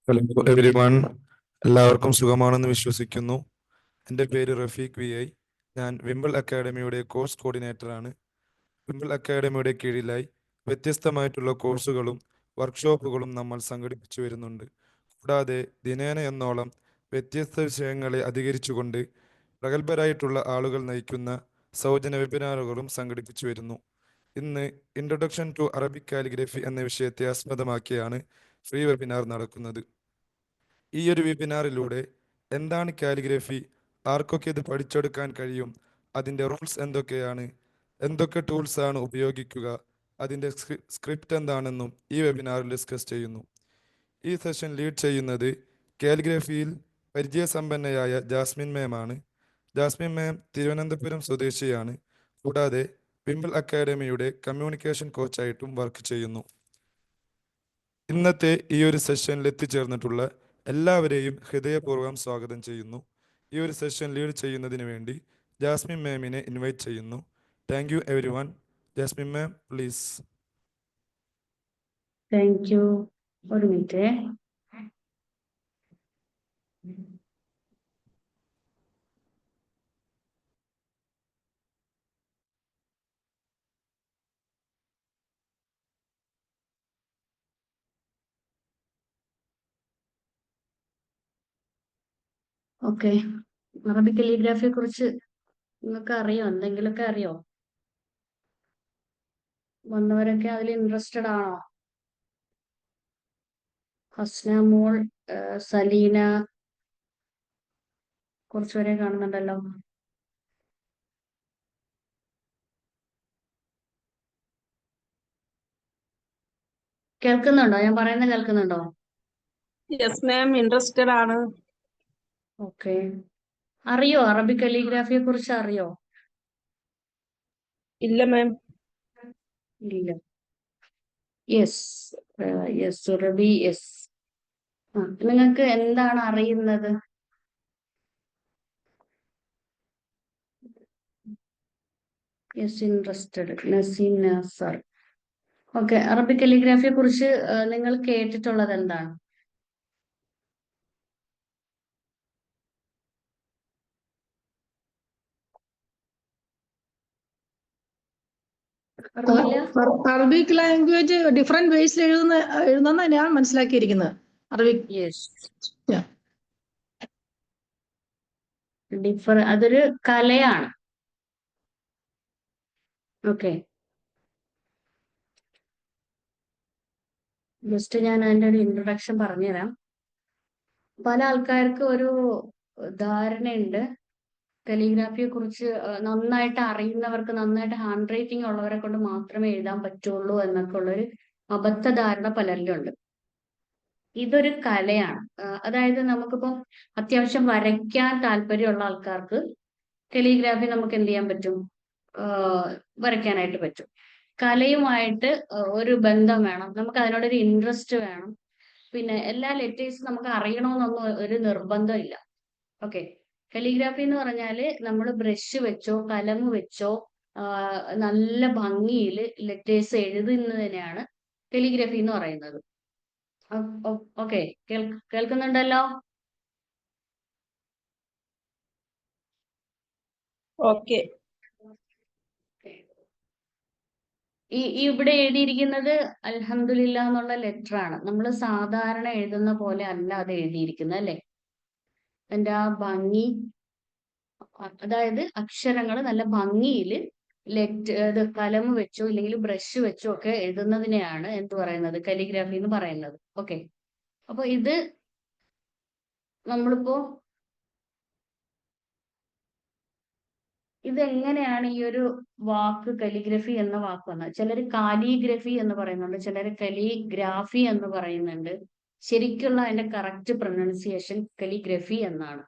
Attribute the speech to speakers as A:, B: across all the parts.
A: Hello everyone, എല്ലാവർക്കും സുഖമാണെന്ന് വിശ്വസിക്കുന്നു. എൻ്റെ പേര് റഫീഖ് വി ഐ. ഞാൻ വിംബിൾ അക്കാഡമിയുടെ കോഴ്സ് കോർഡിനേറ്ററാണ്. വിംബിൾ അക്കാഡമിയുടെ കീഴിലായി വ്യത്യസ്തമായിട്ടുള്ള കോഴ്സുകളും വർക്ക്ഷോപ്പുകളും നമ്മൾ സംഘടിപ്പിച്ചു വരുന്നുണ്ട്. കൂടാതെ ദിനേന എന്നോളം വ്യത്യസ്ത വിഷയങ്ങളെ അധികരിച്ചുകൊണ്ട് പ്രഗത്ഭരായിട്ടുള്ള ആളുകൾ നയിക്കുന്ന സൗജന്യ വെബിനാറുകളും സംഘടിപ്പിച്ചു വരുന്നു. ഇന്ന് ഇൻട്രൊഡക്ഷൻ ടു അറബിക് കാലിഗ്രഫി എന്ന വിഷയത്തെ ആസ്പദമാക്കിയാണ് ഫ്രീ വെബിനാർ നടക്കുന്നത്. ഈ ഒരു വെബിനാറിലൂടെ എന്താണ് കാലിഗ്രഫി, ആർക്കൊക്കെ ഇത് പഠിച്ചെടുക്കാൻ കഴിയും, അതിൻ്റെ റൂൾസ് എന്തൊക്കെയാണ്, എന്തൊക്കെ ടൂൾസ് ആണ് ഉപയോഗിക്കുക, അതിൻ്റെ സ്ക്രിപ്റ്റ് എന്താണെന്നും ഈ വെബിനാറിൽ ഡിസ്കസ് ചെയ്യുന്നു. ഈ സെഷൻ ലീഡ് ചെയ്യുന്നത് കാലിഗ്രഫിയിൽ പരിചയസമ്പന്നയായ ജാസ്മിൻ മാം ആണ്. ജാസ്മിൻ മാം തിരുവനന്തപുരം സ്വദേശിയാണ്. കൂടാതെ വിംബിൾ അക്കാഡമിയുടെ കമ്മ്യൂണിക്കേഷൻ കോച്ചായിട്ടും വർക്ക് ചെയ്യുന്നു. ഇന്നത്തെ ഈ ഒരു സെഷനിൽ എത്തിച്ചേർന്നിട്ടുള്ള എല്ലാവരെയും ഹൃദയപൂർവ്വം സ്വാഗതം ചെയ്യുന്നു. ഈ ഒരു സെഷൻ ലീഡ് ചെയ്യുന്നതിന് വേണ്ടി ജാസ്മിൻ മാമിനെ ഇൻവൈറ്റ് ചെയ്യുന്നു. Thank you everyone. Jasmine ma'am, please.
B: Thank you. ഒരു മിനിറ്റ്. ഓക്കെ, അറബിക് കലിഗ്രാഫിയെ കുറിച്ച് നിങ്ങൾക്ക് അറിയോ? എന്തെങ്കിലുമൊക്കെ അറിയോ? വന്നവരൊക്കെ അതിൽ ഇൻട്രസ്റ്റഡ് ആണോ? ഹസ്ന മോൾ, സലീന, കുറച്ചുപേരെ കാണുന്നുണ്ടല്ലോ. കേൾക്കുന്നുണ്ടോ? ഞാൻ പറയുന്നത് കേൾക്കുന്നുണ്ടോ?
C: യെസ് മാം, ഇൻട്രസ്റ്റഡ് ആണ്.
B: ഓക്കെ, അറിയോ? അറബിക് കലിഗ്രാഫിയെ കുറിച്ച് അറിയോ?
C: ഇല്ല മാം.
B: ഇല്ല. Yes, yes Rabi, yes. നിങ്ങൾക്ക് എന്താണ് അറിയുന്നത്? Yes, interested. Naseem Nasser. Okay, Arabic കലിഗ്രാഫിയെ കുറിച്ച് നിങ്ങൾ കേട്ടിട്ടുള്ളത് എന്താണ്? അറിയില്ല?
D: അറബിക് ലാംഗ്വേജ് ഡിഫറെന്റ് വേസിൽ എഴുതുന്ന ഞാൻ മനസ്സിലാക്കിയിരിക്കുന്നത്. അറബിക്
B: അതൊരു കലയാണ്. ഓക്കെ, ജസ്റ്റ് ഞാൻ അതിന്റെ ഒരു ഇൻട്രൊഡക്ഷൻ പറഞ്ഞുതരാം. പല ആൾക്കാർക്കും ഒരു ധാരണയുണ്ട് കലിഗ്രാഫിയെ കുറിച്ച്. നന്നായിട്ട് അറിയുന്നവർക്ക്, നന്നായിട്ട് ഹാൻഡ് റൈറ്റിംഗ് ഉള്ളവരെ കൊണ്ട് മാത്രമേ എഴുതാൻ പറ്റുള്ളൂ എന്നൊക്കെ ഉള്ളൊരു അബദ്ധ ധാരണ പലരിലും ഉണ്ട്. ഇതൊരു കലയാണ്. അതായത് നമുക്കിപ്പം അത്യാവശ്യം വരയ്ക്കാൻ താല്പര്യമുള്ള ആൾക്കാർക്ക് കലിഗ്രാഫി നമുക്ക് എന്ത് ചെയ്യാൻ പറ്റും? വരയ്ക്കാനായിട്ട് പറ്റും. കലയുമായിട്ട് ഒരു ബന്ധം വേണം, നമുക്ക് അതിനോടൊരു ഇൻട്രസ്റ്റ് വേണം. പിന്നെ എല്ലാ ലെറ്റേഴ്സും നമുക്ക് അറിയണമെന്നൊന്നും ഒരു നിർബന്ധമില്ല. ഓക്കെ, കലിഗ്രാഫി എന്ന് പറഞ്ഞാല് നമ്മൾ ബ്രഷ് വെച്ചോ കലം വെച്ചോ നല്ല ഭംഗിയിൽ ലെറ്റേഴ്സ് എഴുതുന്നതിനെയാണ് കലിഗ്രാഫി എന്ന് പറയുന്നത്. ഓക്കെ, കേൾക്കുന്നുണ്ടല്ലോ?
C: ഓക്കെ.
B: ഇവിടെ എഴുതിയിരിക്കുന്നത് അൽഹംദുലില്ല എന്നുള്ള ലെറ്റർ ആണ്. നമ്മൾ സാധാരണ എഴുതുന്ന പോലെ അല്ല അത് എഴുതിയിരിക്കുന്നത്, അല്ലെ? അതിന്റെ ആ ഭംഗി, അതായത് അക്ഷരങ്ങൾ നല്ല ഭംഗിയിൽ കലം വെച്ചോ ഇല്ലെങ്കിൽ ബ്രഷ് വെച്ചോ ഒക്കെ എഴുതുന്നതിനെയാണ് എന്ത് പറയുന്നത്? കലിഗ്രാഫി എന്ന് പറയുന്നത്. ഓക്കെ, അപ്പൊ ഇത് നമ്മളിപ്പോ ഇതെങ്ങനെയാണ് ഈ ഒരു വാക്ക് കലിഗ്രഫി എന്ന വാക്ക് വന്നത്? ചിലർ കാലിഗ്രഫി എന്ന് പറയുന്നുണ്ട്, ചിലർ കലിഗ്രാഫി എന്ന് പറയുന്നുണ്ട്. ശരിക്കുള്ള അതിന്റെ കറക്റ്റ് പ്രൊനൗൺസിയേഷൻ കലിഗ്രഫി എന്നാണ്.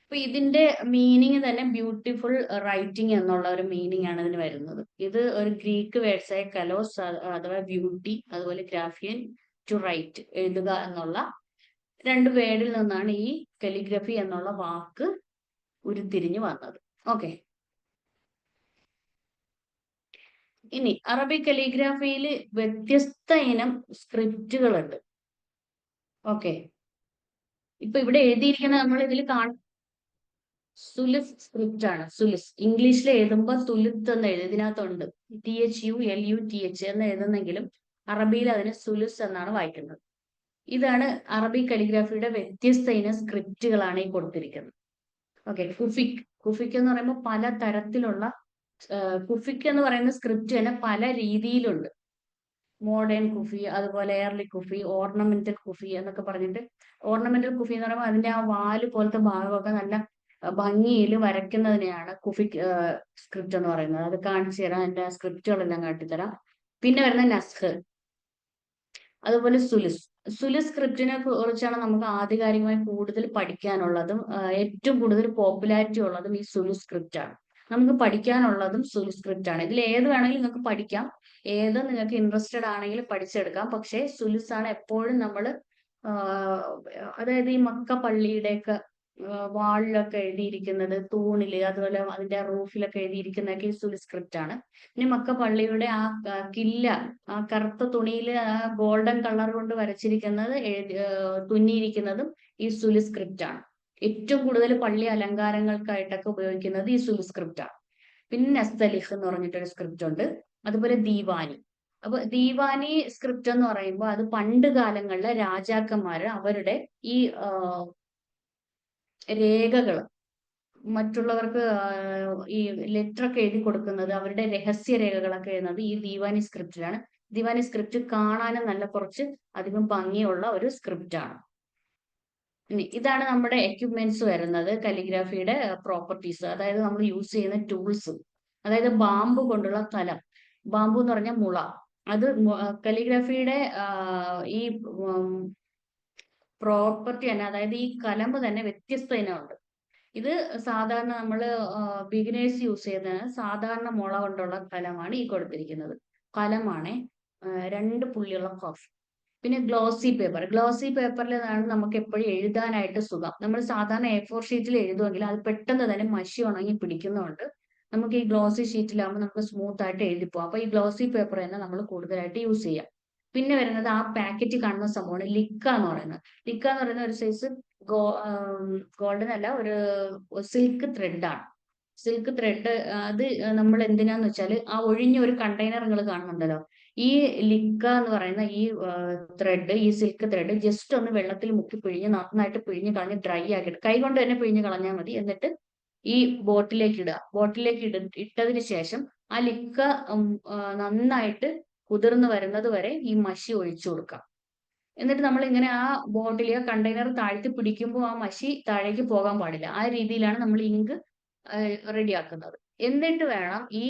B: അപ്പൊ ഇതിന്റെ മീനിങ് തന്നെ ബ്യൂട്ടിഫുൾ റൈറ്റിംഗ് എന്നുള്ള ഒരു മീനിങ് ആണ് ഇതിന് വരുന്നത്. ഇത് ഒരു ഗ്രീക്ക് വേർഡ്സ് ആയ കലോസ് അഥവാ ബ്യൂട്ടി, അതുപോലെ ഗ്രാഫിയൻ ടു റൈറ്റ്, എഴുതുക എന്നുള്ള രണ്ട് വേർഡിൽ നിന്നാണ് ഈ കലിഗ്രഫി എന്നുള്ള വാക്ക് ഉരുത്തിരിഞ്ഞു വന്നത്. ഓക്കെ, ഇനി അറബിക് കലിഗ്രാഫിയിൽ വ്യത്യസ്ത ഇനം സ്ക്രിപ്റ്റുകളുണ്ട്. ഓക്കെ, ഇപ്പൊ ഇവിടെ എഴുതിയിരിക്കുന്ന നമ്മൾ ഇതിൽ സുലിസ് സ്ക്രിപ്റ്റ് ആണ്. സുലിസ് ഇംഗ്ലീഷിൽ എഴുതുമ്പോൾ തുലിത്ത് എന്ന് എഴുതി ഇതിനകത്തുണ്ട്, THULUTH എന്ന് എഴുതുന്നെങ്കിലും അറബിയിൽ അതിന് സുലിസ് എന്നാണ് വായിക്കുന്നത്. ഇതാണ് അറബി കലിഗ്രാഫിയുടെ വ്യത്യസ്ത ഇനം സ്ക്രിപ്റ്റുകളാണ് ഈ കൊടുത്തിരിക്കുന്നത്. ഓക്കെ, കുഫിക് എന്ന് പറയുമ്പോൾ പല തരത്തിലുള്ള കുഫിക് എന്ന് പറയുന്ന സ്ക്രിപ്റ്റ് തന്നെ പല രീതിയിലുണ്ട്. മോഡേൺ കുഫി, അതുപോലെ എയർലി കുഫി, ഓർണമെന്റൽ കുഫി എന്നൊക്കെ പറഞ്ഞിട്ട്. ഓർണമെന്റൽ കുഫി എന്ന് പറയുമ്പോൾ അതിന്റെ ആ വാല് പോലത്തെ ഭാഗമൊക്കെ നല്ല ഭംഗിയിൽ വരയ്ക്കുന്നതിനെയാണ് കുഫിക് സ്ക്രിപ്റ്റ് എന്ന് പറയുന്നത്. അത് കാണിച്ചു തരാം, അതിന്റെ സ്ക്രിപ്റ്റുകളെല്ലാം കാട്ടിത്തരാം. പിന്നെ വരുന്ന നസ്ഖ്, അതുപോലെ സുലിസ് സ്ക്രിപ്റ്റിനെ കുറിച്ചാണ് നമുക്ക് ആധികാരികമായി കൂടുതൽ പഠിക്കാനുള്ളതും ഏറ്റവും കൂടുതൽ പോപ്പുലാരിറ്റി ഉള്ളതും ഈ സുലിസ് സ്ക്രിപ്റ്റ് ആണ്. നമുക്ക് പഠിക്കാനുള്ളതും സുലിസ് സ്ക്രിപ്റ്റ് ആണ്. ഇതിൽ ഏത് വേണമെങ്കിലും നിങ്ങൾക്ക് പഠിക്കാം, ഏത് നിങ്ങൾക്ക് ഇൻട്രസ്റ്റഡ് ആണെങ്കിൽ പഠിച്ചെടുക്കാം. പക്ഷേ സുലിസ് ആണ് എപ്പോഴും നമ്മൾ അതായത് ഈ മക്ക പള്ളിയുടെയൊക്കെ വാളിലൊക്കെ എഴുതിയിരിക്കുന്നത്, തൂണില്, അതുപോലെ അതിന്റെ റൂഫിലൊക്കെ എഴുതിയിരിക്കുന്നതൊക്കെ ഈ സുലിസ് സ്ക്രിപ്റ്റ് ആണ്. ഇനി മക്ക പള്ളിയുടെ ആ കില്ല, ആ കറുത്ത തുണിയിൽ ആ ഗോൾഡൻ കളർ കൊണ്ട് വരച്ചിരിക്കുന്നത്, തുന്നിയിരിക്കുന്നതും ഈ സുലിസ് സ്ക്രിപ്റ്റ് ആണ്. ഏറ്റവും കൂടുതൽ പള്ളി അലങ്കാരങ്ങൾക്കായിട്ടൊക്കെ ഉപയോഗിക്കുന്നത് ഈ സുലിസ് സ്ക്രിപ്റ്റ് ആണ്. പിന്നെ നസ്തലിഹ് എന്ന് പറഞ്ഞിട്ടൊരു സ്ക്രിപ്റ്റ് ഉണ്ട്. അതുപോലെ ദീവാനി. അപ്പൊ ദീവാനി സ്ക്രിപ്റ്റ് എന്ന് പറയുമ്പോൾ അത് പണ്ട് കാലങ്ങളിലെ രാജാക്കന്മാര് അവരുടെ ഈ രേഖകൾ മറ്റുള്ളവർക്ക് ഈ ലെറ്റർ ഒക്കെ എഴുതി കൊടുക്കുന്നത്, അവരുടെ രഹസ്യ രേഖകളൊക്കെ എഴുതുന്നത് ഈ ദീവാനി സ്ക്രിപ്റ്റിലാണ്. ദീവാനി സ്ക്രിപ്റ്റ് കാണാനും നല്ല കുറച്ച് അധികം ഭംഗിയുള്ള ഒരു സ്ക്രിപ്റ്റ് ആണ്. ഇതാണ് നമ്മുടെ എക്യുപ്മെന്റ്സ് വരുന്നത്, കലിഗ്രാഫിയുടെ പ്രോപ്പർട്ടീസ്, അതായത് നമ്മൾ യൂസ് ചെയ്യുന്ന ടൂൾസ്. അതായത് ബാമ്പു കൊണ്ടുള്ള കലം, ബാമ്പു എന്ന് പറഞ്ഞാൽ മുള, അത് കലിഗ്രാഫിയുടെ ഈ പ്രോപ്പർട്ടി തന്നെ, അതായത് ഈ കലമ്പ് തന്നെ വ്യത്യസ്ത ഇനമുണ്ട്. ഇത് സാധാരണ നമ്മൾ ബിഗിനേഴ്സ് യൂസ് ചെയ്യുന്ന സാധാരണ മുള കൊണ്ടുള്ള കലമാണ് ഈ കൊടുത്തിരിക്കുന്നത്. കലമാണ് 2 പുള്ളിയുള്ള കഫ്. പിന്നെ ഗ്ലോസി പേപ്പറിലാണ് നമുക്ക് എപ്പോഴും എഴുതാനായിട്ട് സുഖം. നമ്മൾ സാധാരണ A4 ഷീറ്റിൽ എഴുതുമെങ്കിൽ അത് പെട്ടെന്ന് തന്നെ മഷി ഉണങ്ങി പിടിക്കുന്നതുകൊണ്ട് നമുക്ക് ഈ ഗ്ലോസി ഷീറ്റിലാകുമ്പോൾ നമുക്ക് സ്മൂത്ത് ആയിട്ട് എഴുതിപ്പോവാം. അപ്പൊ ഈ ഗ്ലോസി പേപ്പർ തന്നെ നമ്മൾ കൂടുതലായിട്ട് യൂസ് ചെയ്യാം. പിന്നെ വരുന്നത് ആ പാക്കറ്റ് കാണുന്ന സംഭവമാണ് ലിക്ക എന്ന് പറയുന്നത്. ലിക്ക എന്ന് പറയുന്ന ഒരു സൈസ് ഗോൾഡൻ അല്ല, ഒരു സിൽക്ക് ത്രെഡാണ്. സിൽക്ക് ത്രെഡ് അത് നമ്മൾ എന്തിനാന്ന് വെച്ചാൽ ആ ഒഴിഞ്ഞ ഒരു കണ്ടെയ്നർ നിങ്ങൾ കാണുന്നുണ്ടല്ലോ, ഈ ലിക്ക എന്ന് പറയുന്ന ഈ ത്രെഡ്, ഈ സിൽക്ക് ത്രെഡ് ജസ്റ്റ് ഒന്ന് വെള്ളത്തിൽ മുക്കി പിഴിഞ്ഞ് നന്നായിട്ട് പിഴിഞ്ഞ് കളഞ്ഞ് ഡ്രൈ ആക്കിയിട്ട് കൈ കൊണ്ട് തന്നെ പിഴിഞ്ഞ് കളഞ്ഞാൽ മതി. എന്നിട്ട് ഈ ബോട്ടിലേക്ക് ഇടുക. ബോട്ടിലേക്ക് ഇട്ടതിന് ശേഷം ആ ലിക്ക നന്നായിട്ട് കുതിർന്ന് വരുന്നത് വരെ ഈ മഷി ഒഴിച്ചു കൊടുക്കാം. എന്നിട്ട് നമ്മൾ ഇങ്ങനെ ആ ബോട്ടിൽ ആ കണ്ടെയ്നർ താഴ്ത്തി പിടിക്കുമ്പോൾ ആ മഷി താഴേക്ക് പോകാൻ പാടില്ല. ആ രീതിയിലാണ് നമ്മൾ ഇങ്ക് റെഡിയാക്കുന്നത്. എന്നിട്ട് വേണം ഈ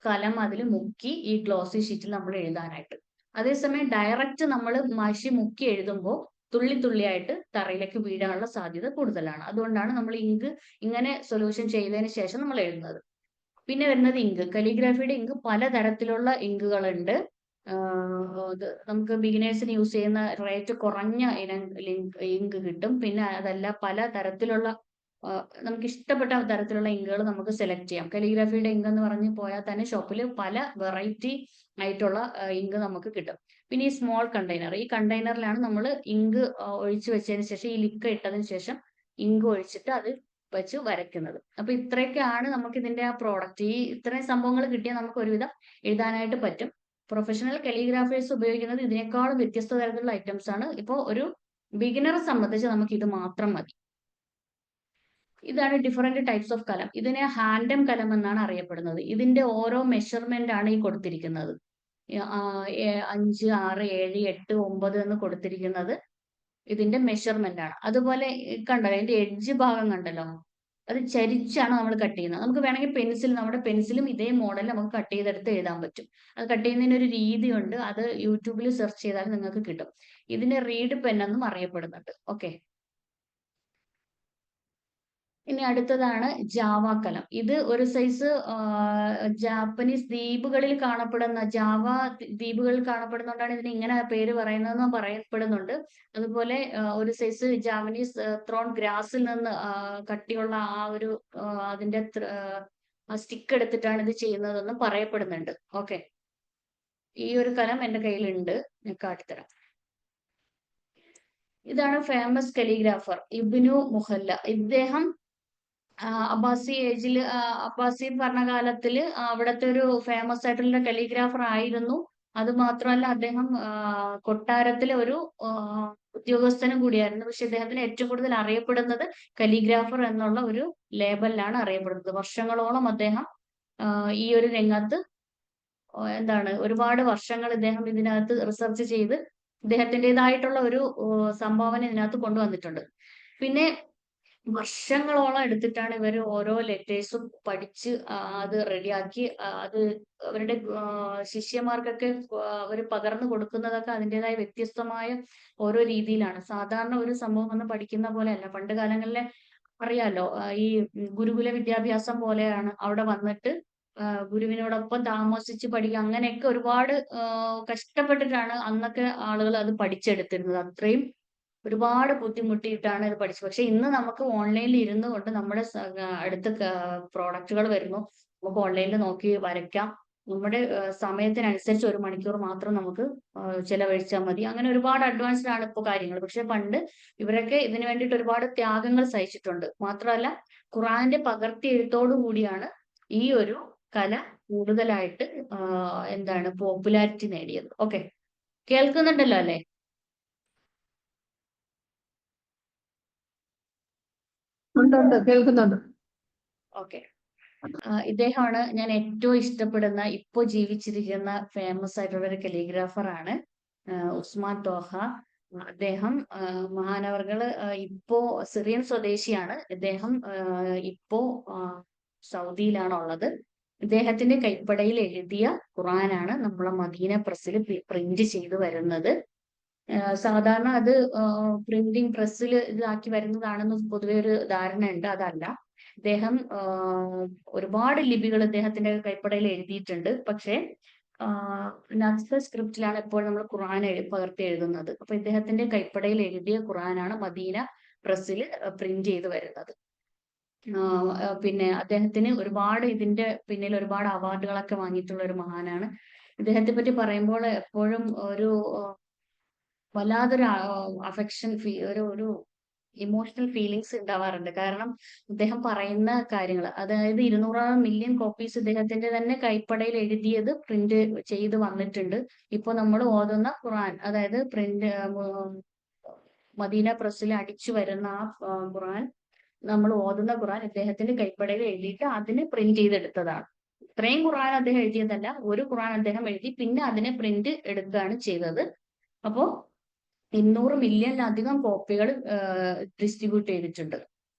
B: കലം അതിൽ മുക്കി ഈ ഗ്ലോസി ഷീറ്റിൽ നമ്മൾ എഴുതാനായിട്ട്. അതേസമയം ഡയറക്റ്റ് നമ്മൾ മഷി മുക്കി എഴുതുമ്പോൾ തുള്ളി തുള്ളിയായിട്ട് തറയിലേക്ക് വീഴാനുള്ള സാധ്യത കൂടുതലാണ്. അതുകൊണ്ടാണ് നമ്മൾ ഇങ്ക് ഇങ്ങനെ സൊല്യൂഷൻ ചെയ്തതിന് ശേഷം നമ്മൾ എഴുതുന്നത്. പിന്നെ വരുന്നത് ഇങ്ക്. കലിഗ്രാഫിയുടെ ഇങ്ക് പലതരത്തിലുള്ള ഇങ്കുകളുണ്ട്. നമുക്ക് ബിഗിനേഴ്സിന് യൂസ് ചെയ്യുന്ന റേറ്റ് കുറഞ്ഞ ഇങ്ക് കിട്ടും. പിന്നെ അതല്ല പല തരത്തിലുള്ള നമുക്ക് ഇഷ്ടപ്പെട്ട തരത്തിലുള്ള ഇങ്കുകൾ നമുക്ക് സെലക്ട് ചെയ്യാം. കലിഗ്രാഫിയുടെ ഇങ്ക് എന്ന് പറഞ്ഞ് പോയാൽ തന്നെ ഷോപ്പിൽ പല വെറൈറ്റി ആയിട്ടുള്ള ഇങ്ക് നമുക്ക് കിട്ടും. പിന്നെ ഈ സ്മോൾ കണ്ടെയ്നർ, ഈ കണ്ടെയ്നറിലാണ് നമ്മൾ ഇങ്ക് ഒഴിച്ചു വെച്ചതിന് ശേഷം ഈ ലിക്ക ഇട്ടതിന് ശേഷം ഇങ്ക് ഒഴിച്ചിട്ട് അത് വെച്ച് വരയ്ക്കുന്നത്. അപ്പൊ ഇത്രയൊക്കെയാണ് നമുക്ക് ഇതിന്റെ ആ പ്രോഡക്റ്റ്. ഈ ഇത്രയും സംഭവങ്ങൾ കിട്ടിയാൽ നമുക്ക് ഒരുവിധം എഴുതാനായിട്ട് പറ്റും. പ്രൊഫഷണൽ കലിഗ്രാഫേഴ്സ് ഉപയോഗിക്കുന്നത് ഇതിനേക്കാളും വ്യത്യസ്ത തരത്തിലുള്ള ഐറ്റംസ് ആണ്. ഇപ്പോൾ ഒരു ബിഗിനറെ സംബന്ധിച്ച് നമുക്ക് ഇത് മാത്രം മതി. ഇതാണ് ഡിഫറെന്റ് ടൈപ്സ് ഓഫ് കലം. ഇതിനെ ഹാൻഡം കലം എന്നാണ് അറിയപ്പെടുന്നത്. ഇതിന്റെ ഓരോ മെഷർമെന്റ് ആണ് ഈ കൊടുത്തിരിക്കുന്നത്. 5, 6, 7, 8, 9 എന്ന് കൊടുത്തിരിക്കുന്നത് ഇതിന്റെ മെഷർമെന്റ് ആണ്. അതുപോലെ കണ്ടല്ലോ ഇതിന്റെ എഡ്ജ് ഭാഗം കണ്ടല്ലോ, അത് ചരിച്ചാണ് നമ്മൾ കട്ട് ചെയ്യുന്നത്. നമുക്ക് വേണമെങ്കിൽ നമ്മുടെ പെൻസിലും ഇതേ മോഡൽ നമുക്ക് കട്ട് ചെയ്തെടുത്ത് എഴുതാൻ പറ്റും. അത് കട്ട് ചെയ്യുന്നതിന് ഒരു രീതിയുണ്ട്, അത് യൂട്യൂബിൽ സെർച്ച് ചെയ്താൽ നിങ്ങൾക്ക് കിട്ടും. ഇതിനെ റീഡ് പെൻ എന്നും അറിയപ്പെടുന്നുണ്ട്. ഓക്കെ, ഇനി അടുത്തതാണ് ജാവ കലം. ഇത് ഒരു സൈസ് ജാപ്പനീസ് ദ്വീപുകളിൽ കാണപ്പെടുന്ന കാണപ്പെടുന്നതുകൊണ്ടാണ് ഇതിന് ഇങ്ങനെ പേര് പറയുന്നതെന്ന് പറയപ്പെടുന്നുണ്ട്. അതുപോലെ ഒരു സൈസ് ജാപ്പനീസ് ത്രോൺ ഗ്രാസിൽ നിന്ന് കട്ടിയുള്ള ആ ഒരു അതിന്റെ സ്റ്റിക്ക് എടുത്തിട്ടാണ് ഇത് ചെയ്യുന്നതെന്ന് പറയപ്പെടുന്നുണ്ട്. ഓക്കെ, ഈ ഒരു കലം എൻ്റെ കയ്യിലുണ്ട്, ഞാൻ കാട്ടിത്തരാം. ഇതാണ് ഫേമസ് കലിഗ്രാഫർ ഇബ്നു മുഹല്ല. ഇദ്ദേഹം അബ്ബാസി ഭരണകാലത്തിൽ അവിടുത്തെ ഒരു ഫേമസ് ആയിട്ടുള്ള കലിഗ്രാഫർ ആയിരുന്നു. അത് മാത്രമല്ല അദ്ദേഹം കൊട്ടാരത്തിലെ ഒരു ഉദ്യോഗസ്ഥനും കൂടിയായിരുന്നു. പക്ഷെ ഇദ്ദേഹത്തിന് ഏറ്റവും കൂടുതൽ അറിയപ്പെടുന്നത് കലിഗ്രാഫർ എന്നുള്ള ഒരു ലേബലിലാണ് അറിയപ്പെടുന്നത്. വർഷങ്ങളോളം അദ്ദേഹം ഈ ഒരു രംഗത്ത് ഒരുപാട് വർഷങ്ങൾ ഇദ്ദേഹം ഇതിനകത്ത് റിസർച്ച് ചെയ്ത് ഇദ്ദേഹത്തിൻ്റെതായിട്ടുള്ള ഒരു സംഭാവന ഇതിനകത്ത് കൊണ്ടുവന്നിട്ടുണ്ട്. പിന്നെ വർഷങ്ങളോളം എടുത്തിട്ടാണ് ഇവർ ഓരോ ലെറ്റേഴ്സും പഠിച്ച് അത് റെഡിയാക്കി അത് അവരുടെ ശിഷ്യന്മാർക്കൊക്കെ അവർ പകർന്നു കൊടുക്കുന്നതൊക്കെ അതിൻ്റെതായ വ്യത്യസ്തമായ ഓരോ രീതിയിലാണ്. സാധാരണ ഒരു സംഭവം ഒന്ന് പഠിക്കുന്ന പോലെയല്ല. പണ്ട് കാലങ്ങളിലെ അറിയാലോ, ഈ ഗുരുകുല വിദ്യാഭ്യാസം പോലെയാണ്. അവിടെ വന്നിട്ട് ഗുരുവിനോടൊപ്പം താമസിച്ച് പഠിക്കുക, അങ്ങനെയൊക്കെ ഒരുപാട് കഷ്ടപ്പെട്ടിട്ടാണ് അന്നൊക്കെ ആളുകൾ അത് പഠിച്ചെടുത്തിരുന്നത്. അത്രയും ഒരുപാട് ബുദ്ധിമുട്ടിയിട്ടാണ് ഇത് പഠിച്ചത്. പക്ഷെ ഇന്ന് നമുക്ക് ഓൺലൈനിൽ ഇരുന്നു കൊണ്ട് നമ്മുടെ അടുത്ത് പ്രോഡക്റ്റുകൾ വരുന്നു. നമുക്ക് ഓൺലൈനിൽ നോക്കി വരയ്ക്കാം. നമ്മുടെ സമയത്തിനനുസരിച്ച് 1 മണിക്കൂർ മാത്രം നമുക്ക് ചെലവഴിച്ചാൽ മതി. അങ്ങനെ ഒരുപാട് അഡ്വാൻസ്ഡ് ആണ് ഇപ്പോൾ കാര്യങ്ങൾ. പക്ഷെ പണ്ട് ഇവരൊക്കെ ഇതിനു വേണ്ടിയിട്ട് ഒരുപാട് ത്യാഗങ്ങൾ സഹിച്ചിട്ടുണ്ട്. മാത്രമല്ല ഖുറാന്റെ പകർത്തി എഴുത്തോടു കൂടിയാണ് ഈ ഒരു കല കൂടുതലായിട്ട് പോപ്പുലാരിറ്റി നേടിയത്. ഓക്കെ, കേൾക്കുന്നുണ്ടല്ലോ അല്ലേ?
D: ഉണ്ട്, കേൾക്കുന്നുണ്ട്.
B: ഓക്കെ, ഇദ്ദേഹമാണ് ഞാൻ ഏറ്റവും ഇഷ്ടപ്പെടുന്ന ഇപ്പോ ജീവിച്ചിരിക്കുന്ന ഫേമസ് ആയിട്ടുള്ള ഒരു കലിഗ്രാഫർ ആണ് ഉസ്മാൻ തോഹ. അദ്ദേഹം മഹാനവർകള് ഇപ്പോ സിറിയൻ സ്വദേശിയാണ്. ഇദ്ദേഹം ഇപ്പോ സൗദിയിലാണ് ഉള്ളത്. ഇദ്ദേഹത്തിന്റെ കൈപ്പടയിൽ എഴുതിയ ഖുറാനാണ് നമ്മളെ മദീന പ്രസ്സിൽ പ്രിന്റ് ചെയ്തു വരുന്നത്. സാധാരണ അത് പ്രിന്റിംഗ് പ്രസ്സിൽ ഇതാക്കി വരുന്നതാണെന്ന് പൊതുവെ ഒരു ധാരണയുണ്ട്. അതല്ല, ഇദ്ദേഹം ഒരുപാട് ലിപികൾ ഇദ്ദേഹത്തിന്റെ കൈപ്പടയിൽ എഴുതിയിട്ടുണ്ട്. പക്ഷേ നസ്ഖ സ്ക്രിപ്റ്റിലാണ് ഇപ്പോൾ നമ്മൾ ഖുറാൻ പകർത്തി എഴുതുന്നത്. അപ്പൊ ഇദ്ദേഹത്തിന്റെ കൈപ്പടയിൽ എഴുതിയ ഖുറാനാണ് മദീന പ്രസ്സിൽ പ്രിന്റ് ചെയ്ത് വരുന്നത്. പിന്നെ അദ്ദേഹത്തിന് ഇതിന്റെ പിന്നിൽ ഒരുപാട് അവാർഡുകളൊക്കെ വാങ്ങിയിട്ടുള്ള ഒരു മഹാനാണ്. ഇദ്ദേഹത്തെ പറ്റി പറയുമ്പോൾ എപ്പോഴും ഒരു വല്ലാതൊരു അഫെക്ഷൻ ഒരു ഇമോഷണൽ ഫീലിങ്സ് ഉണ്ടാവാറുണ്ട്. കാരണം അദ്ദേഹം പറയുന്ന കാര്യങ്ങൾ, അതായത് 200 മില്യൺ കോപ്പീസ് ഇദ്ദേഹത്തിന്റെ തന്നെ കൈപ്പടയിൽ എഴുതിയത് പ്രിന്റ് ചെയ്ത് വന്നിട്ടുണ്ട്. ഇപ്പൊ നമ്മൾ ഓതുന്ന ഖുറാൻ, അതായത് മദീന പ്രസ്സിൽ അടിച്ചു വരുന്ന ആ ഖുറാൻ, നമ്മൾ ഓതുന്ന ഖുറാൻ ഇദ്ദേഹത്തിന്റെ കൈപ്പടയിൽ എഴുതിയിട്ട് അതിന് പ്രിന്റ് ചെയ്തെടുത്തതാണ്. ഇത്രയും ഖുറാൻ അദ്ദേഹം എഴുതിയതല്ല, ഒരു ഖുറാൻ അദ്ദേഹം എഴുതി പിന്നെ അതിനെ പ്രിന്റ് എടുക്കുകയാണ് ചെയ്തത്. അപ്പോ 200 മില്യണിലധികം കോപ്പികൾ ഡിസ്ട്രിബ്യൂട്ട് ചെയ്തിട്ടുണ്ട്.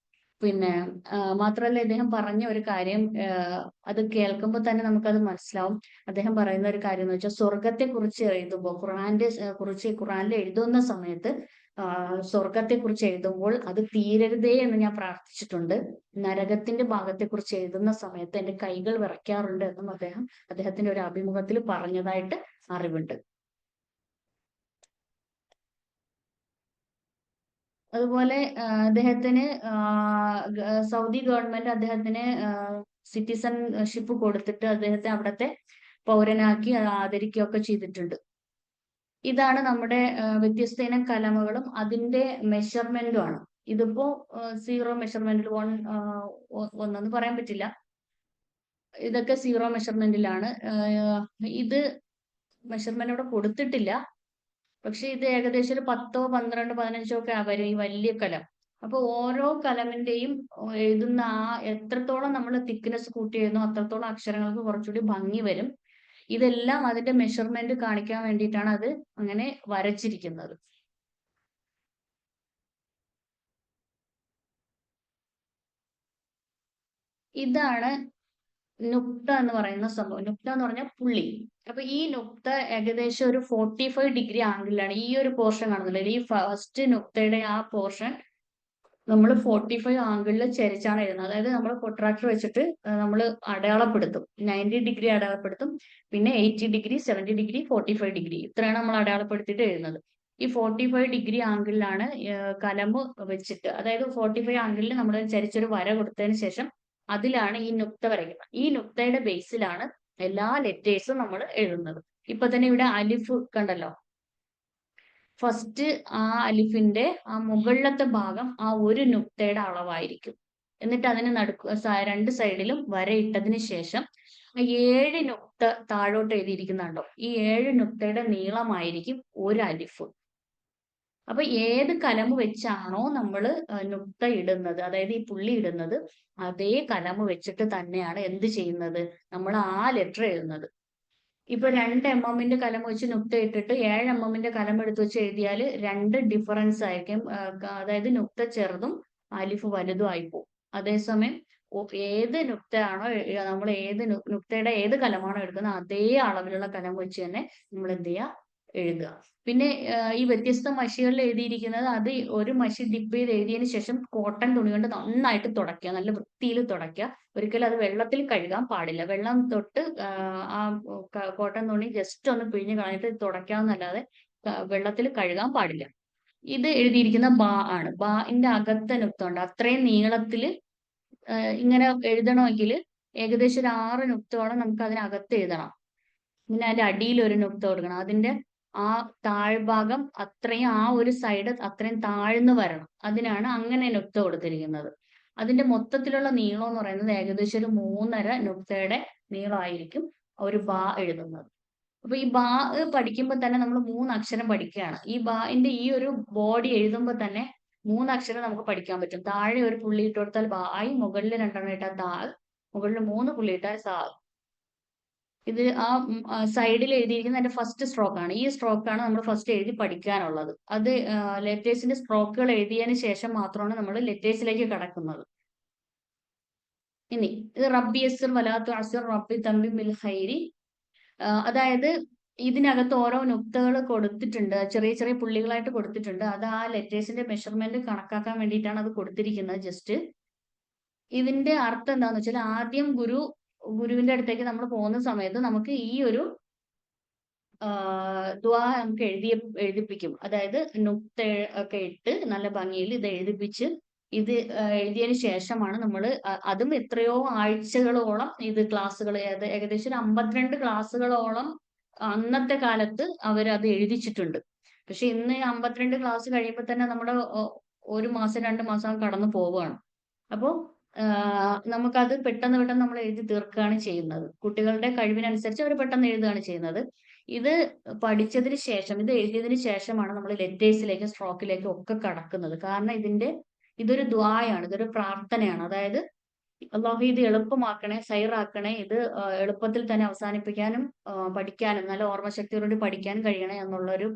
B: പിന്നെ മാത്രമല്ല ഇദ്ദേഹം പറഞ്ഞ ഒരു കാര്യം, അത് കേൾക്കുമ്പോൾ തന്നെ നമുക്കത് മനസ്സിലാവും. അദ്ദേഹം പറയുന്ന ഒരു കാര്യം എന്ന് വെച്ചാൽ, സ്വർഗത്തെ കുറിച്ച് എഴുതുമ്പോൾ ഖുറാനിൽ എഴുതുന്ന സമയത്ത് സ്വർഗത്തെ കുറിച്ച് എഴുതുമ്പോൾ അത് തീരരുതേ എന്ന് ഞാൻ പ്രാർത്ഥിച്ചിട്ടുണ്ട്. നരകത്തിന്റെ ഭാഗത്തെ കുറിച്ച് എഴുതുന്ന സമയത്ത് എന്റെ കൈകൾ വിറയ്ക്കാറുണ്ട് എന്നും അദ്ദേഹത്തിന്റെ ഒരു അഭിമുഖത്തിൽ പറഞ്ഞതായിട്ട് അറിവുണ്ട്. അതുപോലെ അദ്ദേഹത്തിന് സൗദി ഗവൺമെന്റ് അദ്ദേഹത്തിന് സിറ്റിസൺഷിപ്പ് കൊടുത്തിട്ട് അദ്ദേഹത്തെ അവിടുത്തെ പൗരനാക്കി ആദരിക്കുകയൊക്കെ ചെയ്തിട്ടുണ്ട്. ഇതാണ് നമ്മുടെ വ്യത്യസ്ത ഇനം കലമകളും അതിന്റെ മെഷർമെന്റും ആണ്. ഇതിപ്പോ 0 മെഷർമെന്റിൽ ഒന്നെന്ന് പറയാൻ പറ്റില്ല. ഇതൊക്കെ 0 മെഷർമെന്റിലാണ്. ഇത് മെഷർമെന്റ് ഇവിടെ കൊടുത്തിട്ടില്ല. പക്ഷെ ഇത് ഏകദേശം ഒരു 10, 12, 15 ഒക്കെ വരും ഈ വലിയ കലം. അപ്പൊ ഓരോ കലമിന്റെയും എഴുതുന്ന എത്രത്തോളം നമ്മൾ തിക്നെസ് കൂട്ടി എഴുതുന്നു അത്രത്തോളം അക്ഷരങ്ങൾക്ക് കുറച്ചുകൂടി ഭംഗി വരും. ഇതെല്ലാം അതിന്റെ മെഷർമെന്റ് കാണിക്കാൻ വേണ്ടിയിട്ടാണ് അത് അങ്ങനെ വരച്ചിരിക്കുന്നത്. ഇതാണ് നുക്ത എന്ന് പറയുന്ന സംഭവം. നുക്ത എന്ന് പറഞ്ഞാൽ പുള്ളി. അപ്പൊ ഈ നുക്ത ഏകദേശം ഒരു 45 ഡിഗ്രി ആംഗിളിലാണ് ഈ ഒരു പോർഷൻ കാണുന്നത്. ഈ ഫസ്റ്റ് നുക്തയുടെ ആ പോർഷൻ നമ്മൾ 45 ആംഗിളിൽ ചരിച്ചാണ് എഴുതുന്നത്. അതായത് നമ്മൾ പ്രൊട്രാക്ടർ വെച്ചിട്ട് നമ്മൾ അടയാളപ്പെടുത്തും. 90 ഡിഗ്രി അടയാളപ്പെടുത്തും, പിന്നെ 80 ഡിഗ്രി, 70 ഡിഗ്രി, 45 ഡിഗ്രി, ഇത്രയാണ് നമ്മൾ അടയാളപ്പെടുത്തിയിട്ട് എഴുതുന്നത്. ഈ 45 ഡിഗ്രി ആംഗിളിലാണ് കലം വെച്ചിട്ട്, അതായത് 45 ആംഗിളിൽ നമ്മൾ ചരിച്ചൊരു വര കൊടുത്തതിന് ശേഷം അതിലാണ് ഈ നുക്ത വരയ്ക്കുന്നത്. ഈ നുക്തയുടെ ബേസിലാണ് എല്ലാ ലെറ്റേഴ്സും നമ്മൾ എഴുതുന്നത്. ഇപ്പൊ തന്നെ ഇവിടെ അലിഫ് കണ്ടല്ലോ, ഫസ്റ്റ് ആ അലിഫിന്റെ ആ മുകളിലത്തെ ഭാഗം ആ ഒരു നുക്തയുടെ അളവായിരിക്കും. എന്നിട്ട് അതിന് രണ്ട് സൈഡിലും വരയിട്ടതിന് ശേഷം 7 നുക്ത താഴോട്ട് എഴുതിയിരിക്കുന്നുണ്ടോ, ഈ 7 നുക്തയുടെ നീളമായിരിക്കും ഒരു അലിഫ്. അപ്പൊ ഏത് കലമ് വെച്ചാണോ നമ്മൾ നുക്ത ഇടുന്നത്, അതായത് ഈ പുള്ളി ഇടുന്നത്, അതേ കലമ് വെച്ചിട്ട് തന്നെയാണ് എന്ത് ചെയ്യുന്നത്, നമ്മൾ ആ ലെറ്റർ എഴുതുന്നത്. ഇപ്പൊ 2 mm കലം വെച്ച് നുക്ത ഇട്ടിട്ട് 7 mm കലം എടുത്ത് വെച്ച് എഴുതിയാൽ 2 ഡിഫറൻസ് ആയിരിക്കും. അതായത് നുക്ത ചെറുതും അലിഫ് വലുതും ആയിപ്പോവും. അതേസമയം ഏത് നുക്തയാണോ നമ്മൾ നുക്തയുടെ ഏത് കലമാണോ എടുക്കുന്നത് അതേ അളവിലുള്ള കലം വെച്ച് തന്നെ നമ്മൾ എന്ത് ചെയ്യുക, എഴുതുക. പിന്നെ ഈ വ്യത്യസ്ത മഷികളിൽ എഴുതിയിരിക്കുന്നത്, അത് ഒരു മഷി ഡിപ്പ് ചെയ്ത് എഴുതിയതിന് ശേഷം കോട്ടൺ തുണി കൊണ്ട് നന്നായിട്ട് തുടയ്ക്കുക, നല്ല വൃത്തിയിൽ തുടയ്ക്കുക. ഒരിക്കലും അത് വെള്ളത്തിൽ കഴുകാൻ പാടില്ല. വെള്ളം തൊട്ട് ആ കോട്ടൺ തുണി ജസ്റ്റ് ഒന്ന് പിഴിഞ്ഞ് കളഞ്ഞിട്ട് തുടയ്ക്കാവുന്നല്ലാതെ വെള്ളത്തിൽ കഴുകാൻ പാടില്ല. ഇത് എഴുതിയിരിക്കുന്ന ബാ ആണ്. ബാന്റെ അകത്തെ നുക്തമുണ്ട്, അത്രയും നീളത്തില് ഇങ്ങനെ എഴുതണമെങ്കിൽ ഏകദേശം ഒരു 6 നുക്തോളം നമുക്ക് അതിനകത്ത് എഴുതണം. പിന്നെ അതിന്റെ അടിയിൽ ഒരു നുക്ത കൊടുക്കണം. അതിന്റെ ആ താഴ്ഭാഗം അത്രയും, ആ ഒരു സൈഡ് അത്രയും താഴ്ന്നു വരണം. അതിനാണ് അങ്ങനെ നുക്ത കൊടുത്തിരിക്കുന്നത്. അതിന്റെ മൊത്തത്തിലുള്ള നീളം എന്ന് പറയുന്നത് ഏകദേശം ഒരു 3.5 നുക്തയുടെ നീളമായിരിക്കും ഒരു ബാ എഴുതുന്നത്. അപ്പൊ ഈ ബാ പഠിക്കുമ്പോൾ തന്നെ നമ്മൾ 3 അക്ഷരം പഠിക്കുകയാണ്. ഈ ബാന്റെ ഈ ഒരു ബോഡി എഴുതുമ്പോൾ തന്നെ 3 അക്ഷരം നമുക്ക് പഠിക്കാൻ പറ്റും. താഴെ ഒരു പുള്ളി ഇട്ട് കൊടുത്താൽ ബാ ആയി, മുകളിൽ 2 ഇട്ടാൽ ദാ, മുകളിൽ 3 പുള്ളി ഇട്ടാൽ സാ. ഇത് ആ സൈഡിൽ എഴുതിയിരിക്കുന്ന അതിന്റെ ഫസ്റ്റ് സ്ട്രോക്ക് ആണ്. ഈ സ്ട്രോക്കാണ് നമ്മൾ ഫസ്റ്റ് എഴുതി പഠിക്കാനുള്ളത്. അത് ലെറ്റേഴ്സിന്റെ സ്ട്രോക്കുകൾ എഴുതിയതിന് ശേഷം മാത്രമാണ് നമ്മൾ ലെറ്റേഴ്സിലേക്ക് കടക്കുന്നത്. ഇനി ഇത് റബ്ബി യസ്സിർ വലാ തുഅസ്സിർ റബ്ബി തമ്മി ബിൽ ഖൈരി. അതായത് ഇതിനകത്ത് ഓരോ നുക്തകൾ കൊടുത്തിട്ടുണ്ട്, ചെറിയ ചെറിയ പുള്ളികളായിട്ട് കൊടുത്തിട്ടുണ്ട്. അത് ആ ലെറ്റേഴ്സിന്റെ മെഷർമെന്റ് കണക്കാക്കാൻ വേണ്ടിയിട്ടാണ് അത് കൊടുത്തിരിക്കുന്നത്. ജസ്റ്റ് ഇതിന്റെ അർത്ഥം എന്താന്ന് വെച്ചാൽ, ആദ്യം ഗുരുവിന്റെ അടുത്തേക്ക് നമ്മൾ പോകുന്ന സമയത്ത് നമുക്ക് ഈ ഒരു ദുആ നമുക്ക് എഴുതിപ്പിക്കും. അതായത് നുക്ത ഒക്കെ ഇട്ട് നല്ല ഭംഗിയിൽ ഇത് എഴുതിപ്പിച്ച്, ഇത് എഴുതിയതിന് ശേഷമാണ് നമ്മൾ, അതും എത്രയോ ആഴ്ചകളോളം ഇത് ക്ലാസ്സുകൾ, ഏകദേശം ഒരു 52 ക്ലാസ്സുകളോളം അന്നത്തെ കാലത്ത് അവരത് എഴുതിച്ചിട്ടുണ്ട്. പക്ഷെ ഇന്ന് 52 ക്ലാസ് കഴിയുമ്പോൾ തന്നെ നമ്മുടെ 1 മാസം 2 മാസം കടന്നു പോവുകയാണ്. അപ്പോൾ നമുക്കത് പെട്ടെന്ന് നമ്മൾ എഴുതി തീർക്കുകയാണ് ചെയ്യുന്നത്. കുട്ടികളുടെ കഴിവിനനുസരിച്ച് അവർ പെട്ടെന്ന് എഴുതുകയാണ് ചെയ്യുന്നത്. ഇത് പഠിച്ചതിന് ശേഷം, ഇത് എഴുതിയതിന് ശേഷമാണ് നമ്മൾ ലെറ്റേഴ്സിലേക്കും സ്ട്രോക്കിലേക്കും ഒക്കെ കടക്കുന്നത്. കാരണം ഇതൊരു ദുആയാണ്, ഇതൊരു പ്രാർത്ഥനയാണ്. അതായത് അല്ലാഹു ഇത് എളുപ്പമാക്കണേ, സൈറാക്കണേ, ഇത് എളുപ്പത്തിൽ തന്നെ അവസാനിപ്പിക്കാനും പഠിക്കാനും നല്ല ഓർമ്മശക്തിയോടുകൂടി പഠിക്കാൻ കഴിയണേ എന്നുള്ളൊരു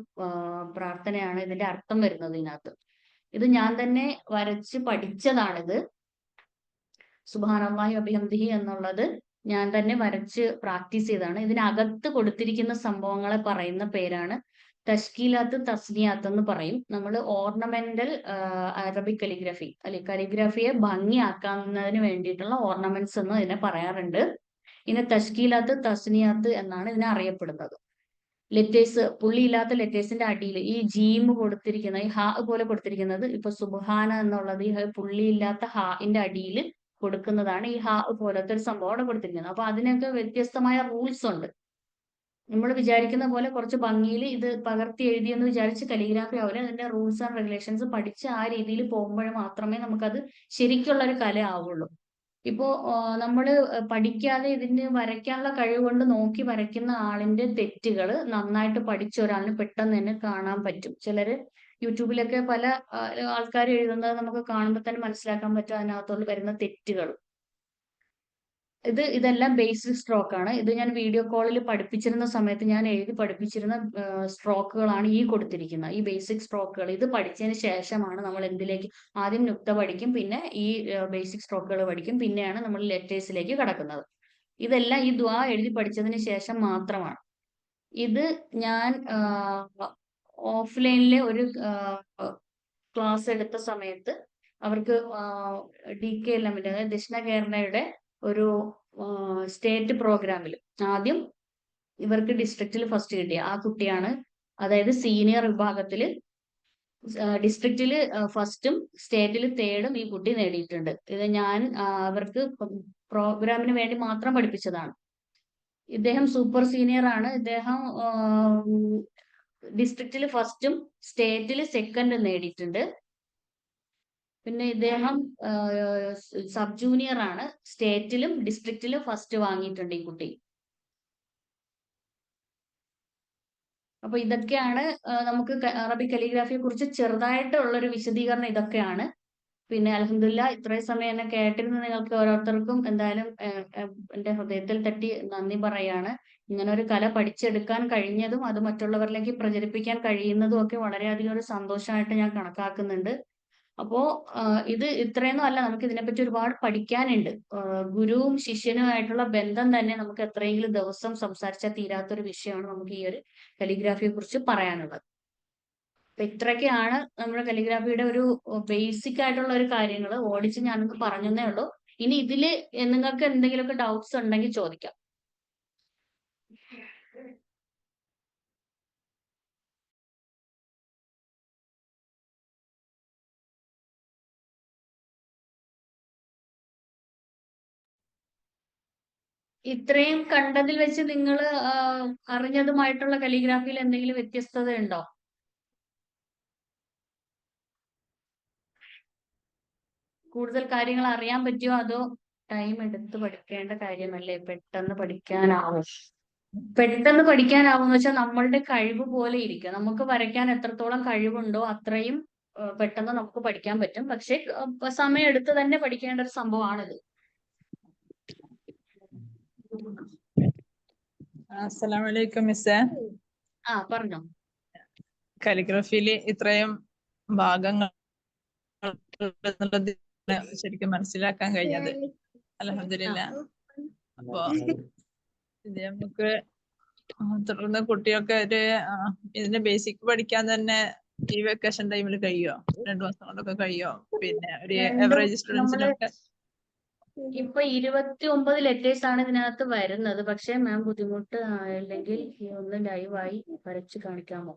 B: പ്രാർത്ഥനയാണ് ഇതിന്റെ അർത്ഥം വരുന്നത്. ഇതിനകത്ത് ഇത് ഞാൻ തന്നെ വരച്ച് പഠിച്ചതാണിത്. സുബ്ഹാനല്ലാഹി വബിഹംദിഹി എന്നുള്ളത് ഞാൻ തന്നെ വരച്ച് പ്രാക്ടീസ് ചെയ്തതാണ്. ഇതിനകത്ത് കൊടുത്തിരിക്കുന്ന സംഭവങ്ങളെ പറയുന്ന പേരാണ് തഷ്കീലാത്ത്, തസ്നിയാത്ത് എന്ന് പറയും. നമ്മൾ ഓർണമെന്റൽ അറബിക് കലിഗ്രഫി, അല്ലെ, കലിഗ്രഫിയെ ഭംഗിയാക്കുന്നതിന് വേണ്ടിയിട്ടുള്ള ഓർണമെന്റ്സ് എന്ന് ഇതിനെ പറയാറുണ്ട്. ഇതിനെ തഷ്കീലാത്ത്, തസ്നിയാത്ത് എന്നാണ് ഇതിനെ അറിയപ്പെടുന്നത്. ലെറ്റേഴ്സ്, പുള്ളിയില്ലാത്ത ലെറ്റേഴ്സിന്റെ അടിയിൽ ഈ ജീം കൊടുത്തിരിക്കുന്ന, ഈ ഹാ പോലെ കൊടുത്തിരിക്കുന്നത്, ഇപ്പൊ സുബ്ഹാന എന്നുള്ളത് ഈ പുള്ളിയില്ലാത്ത ഹാന്റെ അടിയിൽ കൊടുക്കുന്നതാണ് ഈ ഹാ പോലത്തെ ഒരു സംഭവം അവിടെ കൊടുത്തിരിക്കുന്നത്. അപ്പൊ അതിനൊക്കെ വ്യത്യസ്തമായ റൂൾസ് ഉണ്ട്. നമ്മൾ വിചാരിക്കുന്ന പോലെ കുറച്ച് ഭംഗിയിൽ ഇത് പകർത്തി എഴുതിയെന്ന് വിചാരിച്ച് കലിഗ്രാഫി ആവില്ല. അതിന്റെ റൂൾസ് ആൻഡ് റെഗുലേഷൻസ് പഠിച്ച് ആ രീതിയിൽ പോകുമ്പോൾ മാത്രമേ നമുക്കത് ശരിക്കുള്ള ഒരു കല ആവുള്ളൂ. ഇപ്പോ നമ്മള് പഠിക്കാതെ ഇതിന് വരയ്ക്കാനുള്ള കഴിവ് കൊണ്ട് നോക്കി വരയ്ക്കുന്ന ആളിന്റെ തെറ്റുകൾ നന്നായിട്ട് പഠിച്ച ഒരാളിന് പെട്ടെന്ന് തന്നെ കാണാൻ പറ്റും. ചിലര് യൂട്യൂബിലൊക്കെ പല ആൾക്കാർ എഴുതുന്നത് നമുക്ക് കാണുമ്പോൾ തന്നെ മനസ്സിലാക്കാൻ പറ്റും അതിനകത്തോട് വരുന്ന തെറ്റുകൾ. ഇതെല്ലാം ബേസിക് സ്ട്രോക്ക് ആണ്. ഇത് ഞാൻ വീഡിയോ കോളിൽ പഠിപ്പിച്ചിരുന്ന സമയത്ത് ഞാൻ എഴുതി പഠിപ്പിച്ചിരുന്ന സ്ട്രോക്കുകളാണ് ഈ കൊടുത്തിരിക്കുന്നത്, ഈ ബേസിക് സ്ട്രോക്കുകൾ. ഇത് പഠിച്ചതിന് ശേഷമാണ് നമ്മൾ എന്തിലേക്ക്, ആദ്യം നുക്ത പഠിക്കും, പിന്നെ ഈ ബേസിക് സ്ട്രോക്കുകൾ പഠിക്കും, പിന്നെയാണ് നമ്മൾ ലെറ്റേഴ്സിലേക്ക് കടക്കുന്നത്. ഇതെല്ലാം ഈ ദുആ എഴുതി പഠിച്ചതിന് ശേഷം മാത്രമാണ്. ഇത് ഞാൻ ഓഫ്ലൈനിലെ ഒരു ക്ലാസ് എടുത്ത സമയത്ത് അവർക്ക് DKLM, അതായത് ദക്ഷിണ കേരളയുടെ ഒരു സ്റ്റേറ്റ് പ്രോഗ്രാമിൽ ആദ്യം ഇവർക്ക് ഡിസ്ട്രിക്റ്റിൽ ഫസ്റ്റ് കിട്ടിയ ആ കുട്ടിയാണ്. അതായത് സീനിയർ വിഭാഗത്തിൽ ഡിസ്ട്രിക്റ്റിൽ ഫസ്റ്റും സ്റ്റേറ്റിൽ 3rd ഈ കുട്ടി നേടിയിട്ടുണ്ട്. ഇത് ഞാൻ അവർക്ക് പ്രോഗ്രാമിന് വേണ്ടി മാത്രം പഠിപ്പിച്ചതാണ്. ഇദ്ദേഹം സൂപ്പർ സീനിയർ ആണ്. ഇദ്ദേഹം ഡിസ്ട്രിക്റ്റിൽ ഫസ്റ്റും സ്റ്റേറ്റിൽ സെക്കൻഡും നേടിയിട്ടുണ്ട്. പിന്നെ ഇദ്ദേഹം സബ് ജൂനിയർ ആണ്. സ്റ്റേറ്റിലും ഡിസ്ട്രിക്റ്റിലും ഫസ്റ്റ് വാങ്ങിയിട്ടുണ്ട് ഈ കുട്ടി. അപ്പൊ ഇതൊക്കെയാണ് നമുക്ക് അറബിക് കലിഗ്രാഫിയെ കുറിച്ച് ചെറുതായിട്ടുള്ള ഒരു വിശദീകരണം ഇതൊക്കെയാണ്. പിന്നെ അൽഹംദുലില്ലാ ഇത്രയും സമയം എന്നെ കേട്ടിരുന്ന നിങ്ങൾക്ക് ഓരോരുത്തർക്കും എന്തായാലും എന്റെ ഹൃദയത്തിൽ തട്ടി നന്ദി പറയാണ്. ഇങ്ങനെ ഒരു കല പഠിച്ചെടുക്കാൻ കഴിഞ്ഞതും അത് മറ്റുള്ളവരിലേക്ക് പ്രചരിപ്പിക്കാൻ കഴിയുന്നതും ഒക്കെ വളരെയധികം ഒരു സന്തോഷമായിട്ട് ഞാൻ കണക്കാക്കുന്നുണ്ട്. അപ്പോ ഇത് ഇത്രയൊന്നും അല്ല, നമുക്ക് ഇതിനെപ്പറ്റി ഒരുപാട് പഠിക്കാനുണ്ട്. ഗുരുവും ശിഷ്യനുമായിട്ടുള്ള ബന്ധം തന്നെ നമുക്ക് എത്രയെങ്കിലും ദിവസം സംസാരിച്ചാൽ തീരാത്തൊരു വിഷയമാണ് നമുക്ക് ഈ ഒരു കലിഗ്രാഫിയെ കുറിച്ച് പറയാനുള്ളത്. അപ്പൊ ഇത്രയൊക്കെയാണ് നമ്മുടെ കലിഗ്രാഫിയുടെ ഒരു ബേസിക് ആയിട്ടുള്ള ഒരു കാര്യങ്ങൾ ഓടിച്ച് ഞാനൊന്ന് പറഞ്ഞതേ ഉള്ളൂ. ഇനി ഇതില് നിങ്ങൾക്ക് എന്തെങ്കിലുമൊക്കെ ഡൗട്ട്സ് ഉണ്ടെങ്കിൽ ചോദിക്കാം. ഇത്രയും കണ്ടതിൽ വെച്ച് നിങ്ങൾ അറിഞ്ഞതുമായിട്ടുള്ള കലിഗ്രാഫിയിൽ എന്തെങ്കിലും വ്യത്യസ്തത ഉണ്ടോ? കൂടുതൽ കാര്യങ്ങൾ അറിയാൻ പറ്റിയോ? അതോ ടൈം എടുത്ത് പഠിക്കേണ്ട കാര്യമല്ലേ? പെട്ടെന്ന് പഠിക്കാനാവും. പെട്ടെന്ന് പഠിക്കാനാവുമെന്ന് വെച്ചാൽ നമ്മളുടെ കഴിവ് പോലെ ഇരിക്കും. നമുക്ക് വരയ്ക്കാൻ എത്രത്തോളം കഴിവുണ്ടോ അത്രയും പെട്ടെന്ന് നമുക്ക് പഠിക്കാൻ പറ്റും. പക്ഷെ സമയം എടുത്ത് തന്നെ പഠിക്കേണ്ട ഒരു സംഭവമാണിത്.
E: അസ്സലാമലൈക്കും മിസ്സേ.
B: പറഞ്ഞോ.
E: കാലിഗ്രഫിയില് ഇത്രയും ഭാഗങ്ങൾ എന്നുള്ളത് ശരിക്കും മനസ്സിലാക്കാൻ കഴിഞ്ഞത് അൽഹംദുലില്ലാ. അപ്പോ ഇത് നമുക്ക് തുടർന്ന് കുട്ടികൾക്ക് ഒരു ഇതിന്റെ ബേസിക് പഠിക്കാൻ തന്നെ ഈ വെക്കേഷൻ ടൈമിൽ കഴിയോ? 2 മാസം കൊണ്ടൊക്കെ കഴിയോ? പിന്നെ ഒരു എവറേജ് സ്റ്റുഡൻസിനൊക്കെ
B: ഇപ്പൊ 29 ലെറ്റേഴ്സ് ആണ് ഇതിനകത്ത് വരുന്നത്. പക്ഷെ മാം ബുദ്ധിമുട്ട് അല്ലെങ്കിൽ ഒന്ന് ലൈവായി വരച്ച് കാണിക്കാമോ?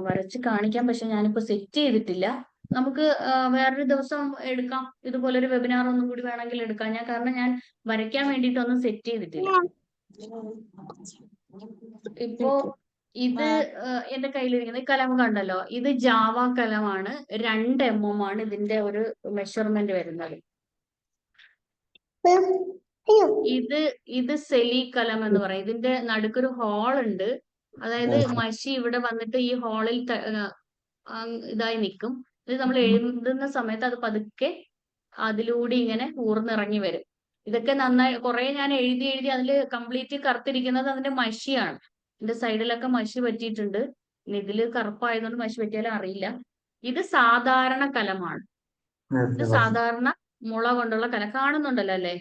B: വരച്ച് കാണിക്കാം, പക്ഷെ ഞാനിപ്പോ സെറ്റ് ചെയ്തിട്ടില്ല. നമുക്ക് വേറൊരു ദിവസം എടുക്കാം. ഇതുപോലൊരു വെബിനാർ ഒന്നും കൂടി വേണമെങ്കിൽ എടുക്കാം. കാരണം ഞാൻ വരയ്ക്കാൻ വേണ്ടിയിട്ടൊന്നും സെറ്റ് ചെയ്തിട്ടില്ല. ഇപ്പോ ഇത് എന്റെ കയ്യിലിരിക്കുന്ന ഈ കലം കണ്ടല്ലോ, ഇത് ജാവ കലമാണ്. 2 mm ആണ് ഇതിന്റെ ഒരു മെഷർമെന്റ് വരുന്നത്. ഇത് സെലി കലം എന്ന് പറയും. ഇതിന്റെ നടുക്കൊരു ഹോൾ ഉണ്ട്. അതായത് മഷി ഇവിടെ വന്നിട്ട് ഈ ഹോളിൽ ഇതായി നിൽക്കും. ഇത് നമ്മൾ എഴുതുന്ന സമയത്ത് അത് പതുക്കെ അതിലൂടെ ഇങ്ങനെ ഊർന്നിറങ്ങി വരും. ഇതൊക്കെ നന്നായി കുറെ ഞാൻ എഴുതി അതിൽ കംപ്ലീറ്റ് കറുത്തിരിക്കുന്നത് അതിന്റെ മഷിയാണ്. ഇതിന്റെ സൈഡിലൊക്കെ മഷി പറ്റിയിട്ടുണ്ട്. ഇതില് കറുപ്പായതുകൊണ്ട് മഷി പറ്റിയാലും അറിയില്ല. ഇത് സാധാരണ കലമാണ്. ഇത് സാധാരണ മുള കൊണ്ടുള്ള കലം. കാണുന്നുണ്ടല്ലോ അല്ലേ?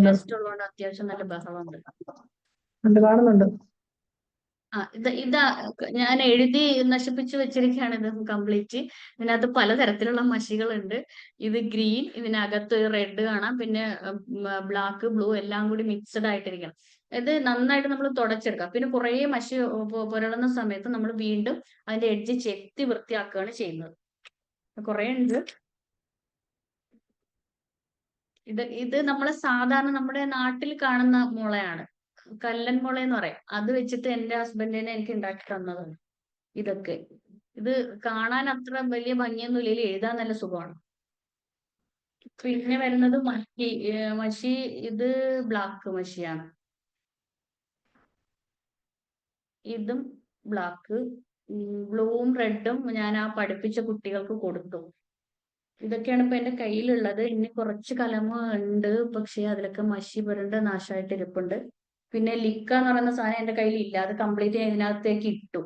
B: ഗസ്റ്റ് ഉള്ളതുകൊണ്ട് അത്യാവശ്യം നല്ല ബഹളമുണ്ട്.
D: കാണുന്നുണ്ട്.
B: ഇതാ ഞാൻ എഴുതി നശിപ്പിച്ചു വെച്ചിരിക്കുകയാണ് ഇത് കംപ്ലീറ്റ്. ഇതിനകത്ത് പലതരത്തിലുള്ള മഷികളുണ്ട്. ഇത് ഗ്രീൻ, ഇതിനകത്ത് റെഡ് കാണാം, പിന്നെ ബ്ലാക്ക്, ബ്ലൂ എല്ലാം കൂടി മിക്സഡ് ആയിട്ടിരിക്കണം. ഇത് നന്നായിട്ട് നമ്മൾ തുടച്ചെടുക്കാം. പിന്നെ കുറെ മഷി പുരളുന്ന സമയത്ത് നമ്മൾ വീണ്ടും അതിന്റെ എഡ്ജ് ചെത്തി വൃത്തിയാക്കുകയാണ് ചെയ്യുന്നത്. കുറെ ഉണ്ട്. ഇത് നമ്മളെ സാധാരണ നമ്മുടെ നാട്ടിൽ കാണുന്ന മുളയാണ്. കല്ലൻ മുള എന്ന് പറയാം. അത് വെച്ചിട്ട് എന്റെ ഹസ്ബൻഡിനെ എനിക്ക് ഉണ്ടാക്കി തന്നതാണ് ഇതൊക്കെ. ഇത് കാണാൻ അത്ര വലിയ ഭംഗിയൊന്നും ഇല്ല, എഴുതാൻ നല്ല സുഖമാണ്. പിന്നെ വരുന്നത് മഷി. ഇത് ബ്ലാക്ക് മഷിയാണ്. ഇതും ബ്ലാക്ക്. ബ്ലൂവും റെഡും ഞാൻ ആ പഠിപ്പിച്ച കുട്ടികൾക്ക് കൊടുത്തു. ഇതൊക്കെയാണ് ഇപ്പൊ എന്റെ കയ്യിലുള്ളത്. ഇനി കുറച്ച് കലമ ഉണ്ട്, പക്ഷെ അതിലൊക്കെ മഷി പുരണ്ട് നാശമായിട്ട് ഇരിപ്പുണ്ട്. പിന്നെ ലിക്ക എന്ന് പറയുന്ന സാധനം എന്റെ കയ്യിൽ ഇല്ല. അത് കംപ്ലീറ്റ് ഇതിനകത്തേക്ക് ഇട്ടു.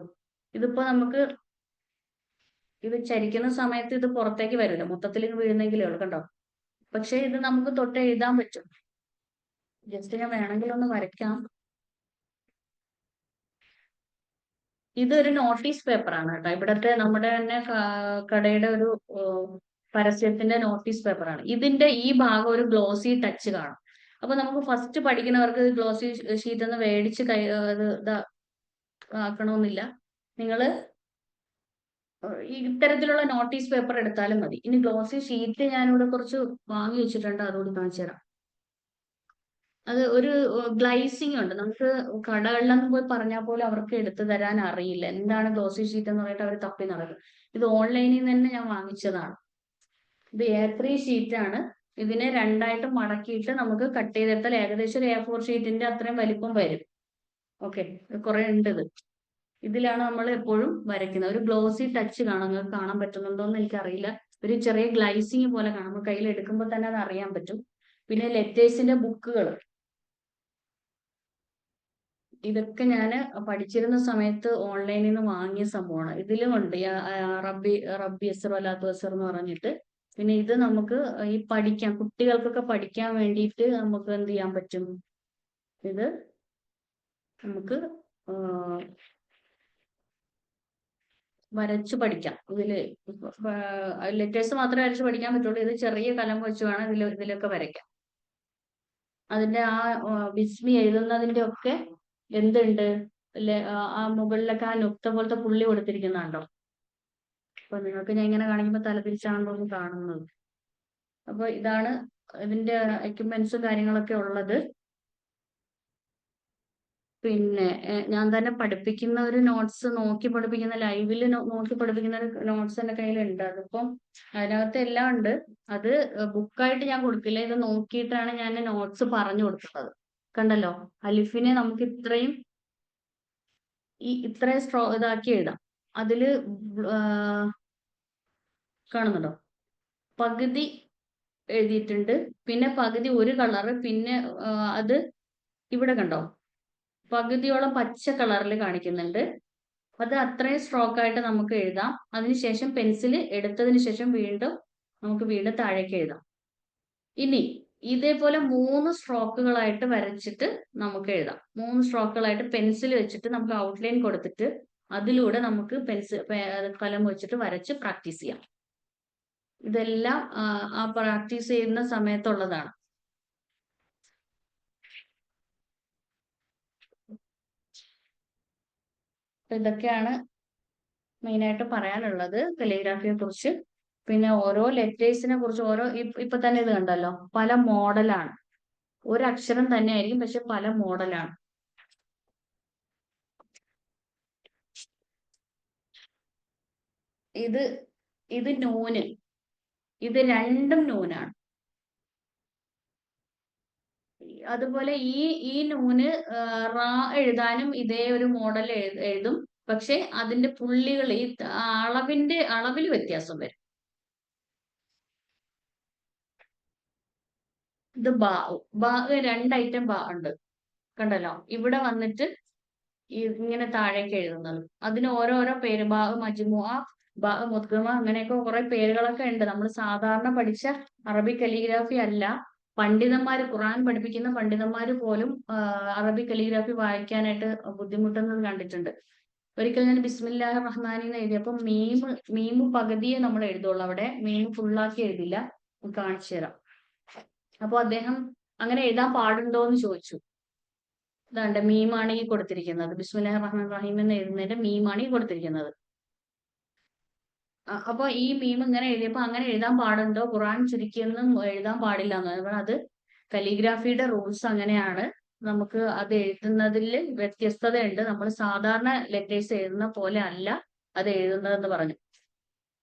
B: ഇതിപ്പോ നമുക്ക് ഇത് ചരിക്കുന്ന സമയത്ത് ഇത് പുറത്തേക്ക് വരില്ല, മൊത്തത്തിൽ വീഴുന്നെങ്കിലേ ഉള്ളൂ. കണ്ടോ? പക്ഷെ ഇത് നമുക്ക് തൊട്ട് എഴുതാൻ പറ്റും. ജസ്റ്റ് ഞാൻ വേണമെങ്കിൽ ഒന്ന് വരയ്ക്കാം. ഇതൊരു നോട്ടീസ് പേപ്പറാണ് കേട്ടോ. ഇവിടത്തെ നമ്മുടെ തന്നെ കടയുടെ ഒരു പരസ്യത്തിന്റെ നോട്ടീസ് പേപ്പറാണ്. ഇതിന്റെ ഈ ഭാഗം ഒരു ഗ്ലോസി ടച്ച് കാണും. അപ്പൊ നമുക്ക് ഫസ്റ്റ് പഠിക്കുന്നവർക്ക് ഗ്ലോസി ഷീറ്റ് ഒന്ന് മേടിച്ച് ആക്കണമെന്നില്ല. നിങ്ങള് ഇത്തരത്തിലുള്ള നോട്ടീസ് പേപ്പർ എടുത്താലും മതി. ഇനി ഗ്ലോസി ഷീറ്റ് ഞാനിവിടെ കുറച്ച് വാങ്ങി വെച്ചിട്ടുണ്ട്, അതുകൂടി കാണിച്ചു തരാം. അത് ഒരു ഗ്ലൈസിങ് ഉണ്ട്. നമുക്ക് കടകളിലൊന്നും പോയി പറഞ്ഞാൽ പോലും അവർക്ക് എടുത്തു തരാൻ അറിയില്ല. എന്താണ് ഗ്ലോസി ഷീറ്റ് എന്ന് പറഞ്ഞിട്ട് അവർ തപ്പി നടക്കും. ഇത് ഓൺലൈനിൽ നിന്ന് തന്നെ ഞാൻ വാങ്ങിച്ചതാണ്. ഇത് A3 ഷീറ്റാണ്. ഇതിനെ രണ്ടായിട്ട് മടക്കിയിട്ട് നമുക്ക് കട്ട് ചെയ്തെടുത്താൽ ഏകദേശം ഒരു A4 ഷീറ്റിന്റെ അത്രയും വലിപ്പം വരും. ഓക്കെ, കുറെ ഉണ്ട് ഇത്. ഇതിലാണ് നമ്മൾ എപ്പോഴും വരയ്ക്കുന്നത്. ഒരു ഗ്ലോസി ടച്ച് കാണാം. നിങ്ങൾക്ക് കാണാൻ പറ്റുന്നുണ്ടോ എന്ന് എനിക്കറിയില്ല. ഒരു ചെറിയ ഗ്ലൈസിങ് പോലെ കാണാം. നമ്മൾ കയ്യിൽ എടുക്കുമ്പോൾ തന്നെ അത് അറിയാൻ പറ്റും. പിന്നെ ലെറ്റേഴ്സിന്റെ ബുക്കുകൾ, ഇതൊക്കെ ഞാൻ പഠിച്ചിരുന്ന സമയത്ത് ഓൺലൈനിൽ നിന്ന് വാങ്ങിയ സംഭവമാണ്. ഇതിലും ഉണ്ട് റബ്ബി അസർ വലാത്തു അസർ എന്ന് പറഞ്ഞിട്ട്. പിന്നെ ഇത് നമുക്ക് ഈ പഠിക്കാൻ, കുട്ടികൾക്കൊക്കെ പഠിക്കാൻ വേണ്ടിയിട്ട് നമുക്ക് എന്ത് ചെയ്യാൻ പറ്റും, ഇത് നമുക്ക് വരച്ചു പഠിക്കാം. ഇതില് ലെറ്റേഴ്സ് മാത്രമേ വരച്ച് പഠിക്കാൻ പറ്റുള്ളൂ. ഇത് ചെറിയ കലം വെച്ച് വേണം ഇതിലൊക്കെ വരയ്ക്കാം. അതിന്റെ ബിസ്മി എഴുതുന്നതിന്റെ ഒക്കെ എന്തുണ്ട്, ആ മുകളിലൊക്കെ ആ നുക്ത പോലത്തെ പുള്ളി കൊടുത്തിരിക്കുന്നുണ്ടോ? അപ്പൊ നിങ്ങൾക്ക് ഞാൻ ഇങ്ങനെ കാണിക്കുമ്പോൾ തലതിരിച്ചാണെന്ന് കാണുന്നത്. അപ്പൊ ഇതാണ് ഇതിന്റെ എക്യുപ്മെന്റ്സും കാര്യങ്ങളൊക്കെ ഉള്ളത്. പിന്നെ ഞാൻ തന്നെ പഠിപ്പിക്കുന്ന ഒരു നോട്ട്സ് നോക്കി പഠിപ്പിക്കുന്ന, ലൈവിൽ നോക്കി പഠിപ്പിക്കുന്ന ഒരു നോട്ട്സ് എന്റെ കയ്യിലുണ്ട്. അതിപ്പം അതിനകത്ത് എല്ലാം ഉണ്ട്. അത് ബുക്കായിട്ട് ഞാൻ കൊടുക്കില്ല. ഇത് നോക്കിയിട്ടാണ് ഞാൻ നോട്ട്സ് പറഞ്ഞു കൊടുക്കുന്നത്. കണ്ടല്ലോ, അലിഫിനെ നമുക്ക് ഇത്രയും ഇതാക്കി എഴുതാം. അതില് കാണുന്നുണ്ടോ, പകുതി എഴുതിയിട്ടുണ്ട്, പിന്നെ പകുതി ഒരു കളറ്, പിന്നെ അത് ഇവിടെ കണ്ടോ പകുതിയോളം പച്ച കളറിൽ കാണിക്കുന്നുണ്ട്. അത് അത്രയും സ്ട്രോക്ക് ആയിട്ട് നമുക്ക് എഴുതാം. അതിനുശേഷം പെൻസിൽ എടുത്തതിന് ശേഷം നമുക്ക് വീണ്ടും താഴേക്ക് എഴുതാം. ഇനി ഇതേപോലെ 3 സ്ട്രോക്കുകളായിട്ട് വരച്ചിട്ട് നമുക്ക് എഴുതാം. 3 സ്ട്രോക്കുകളായിട്ട് പെൻസിൽ വെച്ചിട്ട് നമുക്ക് ഔട്ട്ലൈൻ കൊടുത്തിട്ട് അതിലൂടെ നമുക്ക് കലം വെച്ചിട്ട് വരച്ച് പ്രാക്ടീസ് ചെയ്യാം. ഇതെല്ലാം ആ പ്രാക്ടീസ് ചെയ്യുന്ന സമയത്തുള്ളതാണ്. ഇതൊക്കെയാണ് മെയിനായിട്ട് പറയാനുള്ളത് കലിഗ്രാഫിയെ കുറിച്ച്. പിന്നെ ഓരോ ലെറ്റേഴ്സിനെ കുറിച്ച് ഇപ്പൊ തന്നെ ഇത് കണ്ടല്ലോ, പല മോഡലാണ്. ഒരക്ഷരം തന്നെ ആയിരിക്കും, പക്ഷെ പല മോഡലാണ്. ഇത് നൂന്, ഇത് രണ്ടും നൂനാണ്. അതുപോലെ ഈ നൂന് റാ എഴുതാനും ഇതേ ഒരു മോഡൽ എഴുതും. പക്ഷെ അതിന്റെ പുള്ളികൾ ഈ അളവിൽ വ്യത്യാസം വരും. ഇത് ബാ 2 ഐറ്റം ബാ ഉണ്ട്. കണ്ടല്ലോ, ഇവിടെ വന്നിട്ട് ഇങ്ങനെ താഴേക്ക് എഴുതുന്നത്. അതിന് ഓരോരോ പേര്, ബാ മജ്മുഅ, ബാ മുദ്ഗമ, അങ്ങനെയൊക്കെ കുറെ പേരുകളൊക്കെ ഉണ്ട്. നമ്മൾ സാധാരണ പഠിച്ച അറബി കലിഗ്രാഫി അല്ല. പണ്ഡിതന്മാര്, ഖുർആൻ പഠിപ്പിക്കുന്ന പണ്ഡിതന്മാര് പോലും അറബി കലിഗ്രാഫി വായിക്കാനായിട്ട് ബുദ്ധിമുട്ടുന്നത് കണ്ടിട്ടുണ്ട്. ഒരിക്കൽ ഞാൻ ബിസ്മില്ലാഹിർ റഹ്മാനിന്ന് എഴുതിയപ്പോൾ മീമ് പകുതിയെ നമ്മൾ എഴുതുള്ളൂ. അവിടെ മീമ് ഫുള്ളാക്കി എഴുതില്ല. കാണിച്ചു തരാം. അപ്പൊ അദ്ദേഹം അങ്ങനെ എഴുതാൻ പാടുണ്ടോ എന്ന് ചോദിച്ചു. ഇതാണ്ട് മീമാണ് ഈ കൊടുത്തിരിക്കുന്നത്. ബിസ്മില്ലാഹിർ റഹ്മാൻ റഹീം എന്ന് എഴുതുന്നതിന്റെ മീമാണ് ഈ കൊടുത്തിരിക്കുന്നത്. അപ്പൊ ഈ മീം ഇങ്ങനെ എഴുതിയപ്പോ അങ്ങനെ എഴുതാൻ പാടുണ്ടോ, ഖുർആൻ ചുരുക്കിയൊന്നും എഴുതാൻ പാടില്ല എന്ന് പറഞ്ഞു. അത് കലിഗ്രാഫിയുടെ റൂൾസ് അങ്ങനെയാണ്. നമുക്ക് അത് എഴുതുന്നതിൽ വ്യത്യസ്തതയുണ്ട്. നമ്മൾ സാധാരണ ലെറ്റേഴ്സ് എഴുതുന്ന പോലെ അല്ല അത് എഴുതുന്നതെന്ന് പറഞ്ഞു.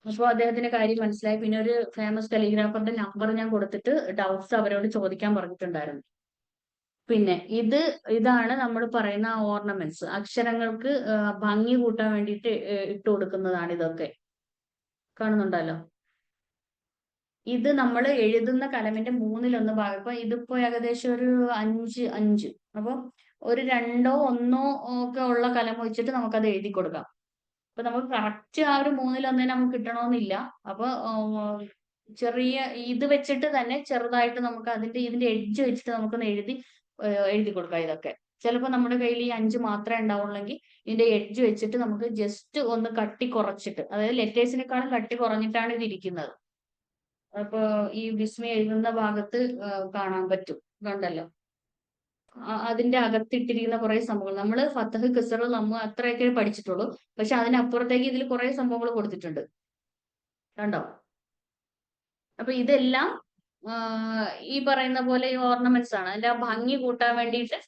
B: അപ്പോൾ അദ്ദേഹത്തിന്റെ കാര്യം മനസ്സിലായി. പിന്നെ ഒരു ഫേമസ് കലിഗ്രാഫറുടെ നമ്പർ ഞാൻ കൊടുത്തിട്ട് ഡൗട്ട്സ് അവരോട് ചോദിക്കാൻ പറഞ്ഞിട്ടുണ്ടായിരുന്നു. പിന്നെ ഇതാണ് നമ്മൾ പറയുന്ന ഓർണമെന്റ്സ്. അക്ഷരങ്ങൾക്ക് ഭംഗി കൂട്ടാൻ വേണ്ടിയിട്ട് ഇട്ട് കൊടുക്കുന്നതാണ് ഇതൊക്കെ. കാണുന്നുണ്ടല്ലോ, ഇത് നമ്മൾ എഴുതുന്ന കലമിന്റെ 1/3 ഭാഗം. ഇപ്പൊ ഇതിപ്പോ ഏകദേശം ഒരു 5. അപ്പൊ ഒരു 2 or 1 ഒക്കെ ഉള്ള കലം വെച്ചിട്ട് നമുക്കത് എഴുതി കൊടുക്കാം. അപ്പൊ നമുക്ക് കറക്റ്റ് ആ ഒരു 1/3 നമുക്ക് കിട്ടണമെന്നില്ല. അപ്പൊ ചെറിയ ഇത് വെച്ചിട്ട് തന്നെ ചെറുതായിട്ട് നമുക്ക് ഇതിന്റെ എഡ്ജ് വെച്ചിട്ട് നമുക്കൊന്ന് എഴുതി കൊടുക്കാം. ഇതൊക്കെ ചിലപ്പോൾ നമ്മുടെ കയ്യിൽ ഈ 5 മാത്രമേ ഉണ്ടാവുള്ളെങ്കിൽ ഇതിന്റെ എഡ്ജ് വെച്ചിട്ട് നമുക്ക് ജസ്റ്റ് ഒന്ന് കട്ടി കുറച്ചിട്ട്, അതായത് ലെറ്റേഴ്സിനെക്കാളും കട്ടി കുറഞ്ഞിട്ടാണ് ഇത് ഇരിക്കുന്നത്. അപ്പൊ ഈ ബിസ്മി എഴുതുന്ന ഭാഗത്ത് കാണാൻ പറ്റും. കണ്ടല്ലോ, അതിന്റെ അകത്തിട്ടിരിക്കുന്ന കുറെ സംഭവങ്ങൾ. നമ്മൾ ഫത്തഹ് കസർ നമ്മൾ അത്രയൊക്കെ പഠിച്ചിട്ടുള്ളൂ. പക്ഷെ അതിനപ്പുറത്തേക്ക് ഇതിൽ കുറെ സംഭവങ്ങൾ കൊടുത്തിട്ടുണ്ട്. കണ്ടോ? അപ്പൊ ഇതെല്ലാം ഈ പറയുന്ന പോലെ ഈ ഓർണമെന്റ്സ് ആണ്. അതിന്റെ ആ ഭംഗി കൂട്ടാൻ വേണ്ടിയിട്ട്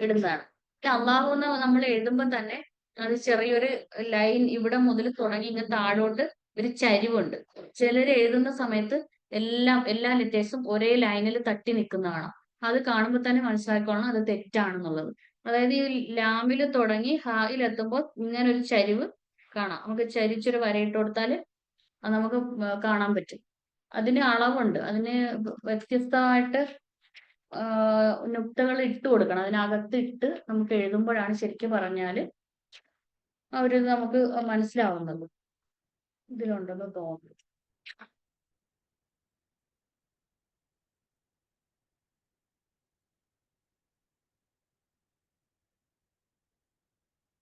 B: ഇടുന്നതാണ്. അള്ളാഹു നമ്മൾ എഴുതുമ്പോൾ തന്നെ അത് ചെറിയൊരു ലൈൻ ഇവിടെ മുതൽ തുടങ്ങി ഇങ്ങ് താഴോട്ട് ഒരു ചരിവുണ്ട്. ചിലര് എഴുതുന്ന സമയത്ത് എല്ലാ ലെറ്റേഴ്സും ഒരേ ലൈനിൽ തട്ടി നിൽക്കുന്നതാണ്. അത് കാണുമ്പോൾ തന്നെ മനസ്സിലാക്കണം അത് തെറ്റാണെന്നുള്ളത്. അതായത് ഈ ലാമിൽ തുടങ്ങി ഹായിൽ എത്തുമ്പോൾ ഇങ്ങനെ ഒരു ചരിവ് കാണാം. നമുക്ക് ചരിച്ചൊരു വരയിട്ട് കൊടുത്താൽ അത് നമുക്ക് കാണാൻ പറ്റും. അതിന് അളവുണ്ട്. അതിന് വ്യത്യസ്തമായിട്ട് നുക്തകൾ ഇട്ട് കൊടുക്കണം. അതിനകത്ത് ഇട്ട് നമുക്ക് എഴുതുമ്പോഴാണ് ശരിക്കും പറഞ്ഞാല് അവരിത് നമുക്ക് മനസ്സിലാവുന്നത്. ഇതിലുണ്ടെന്ന് തോന്നുന്നു.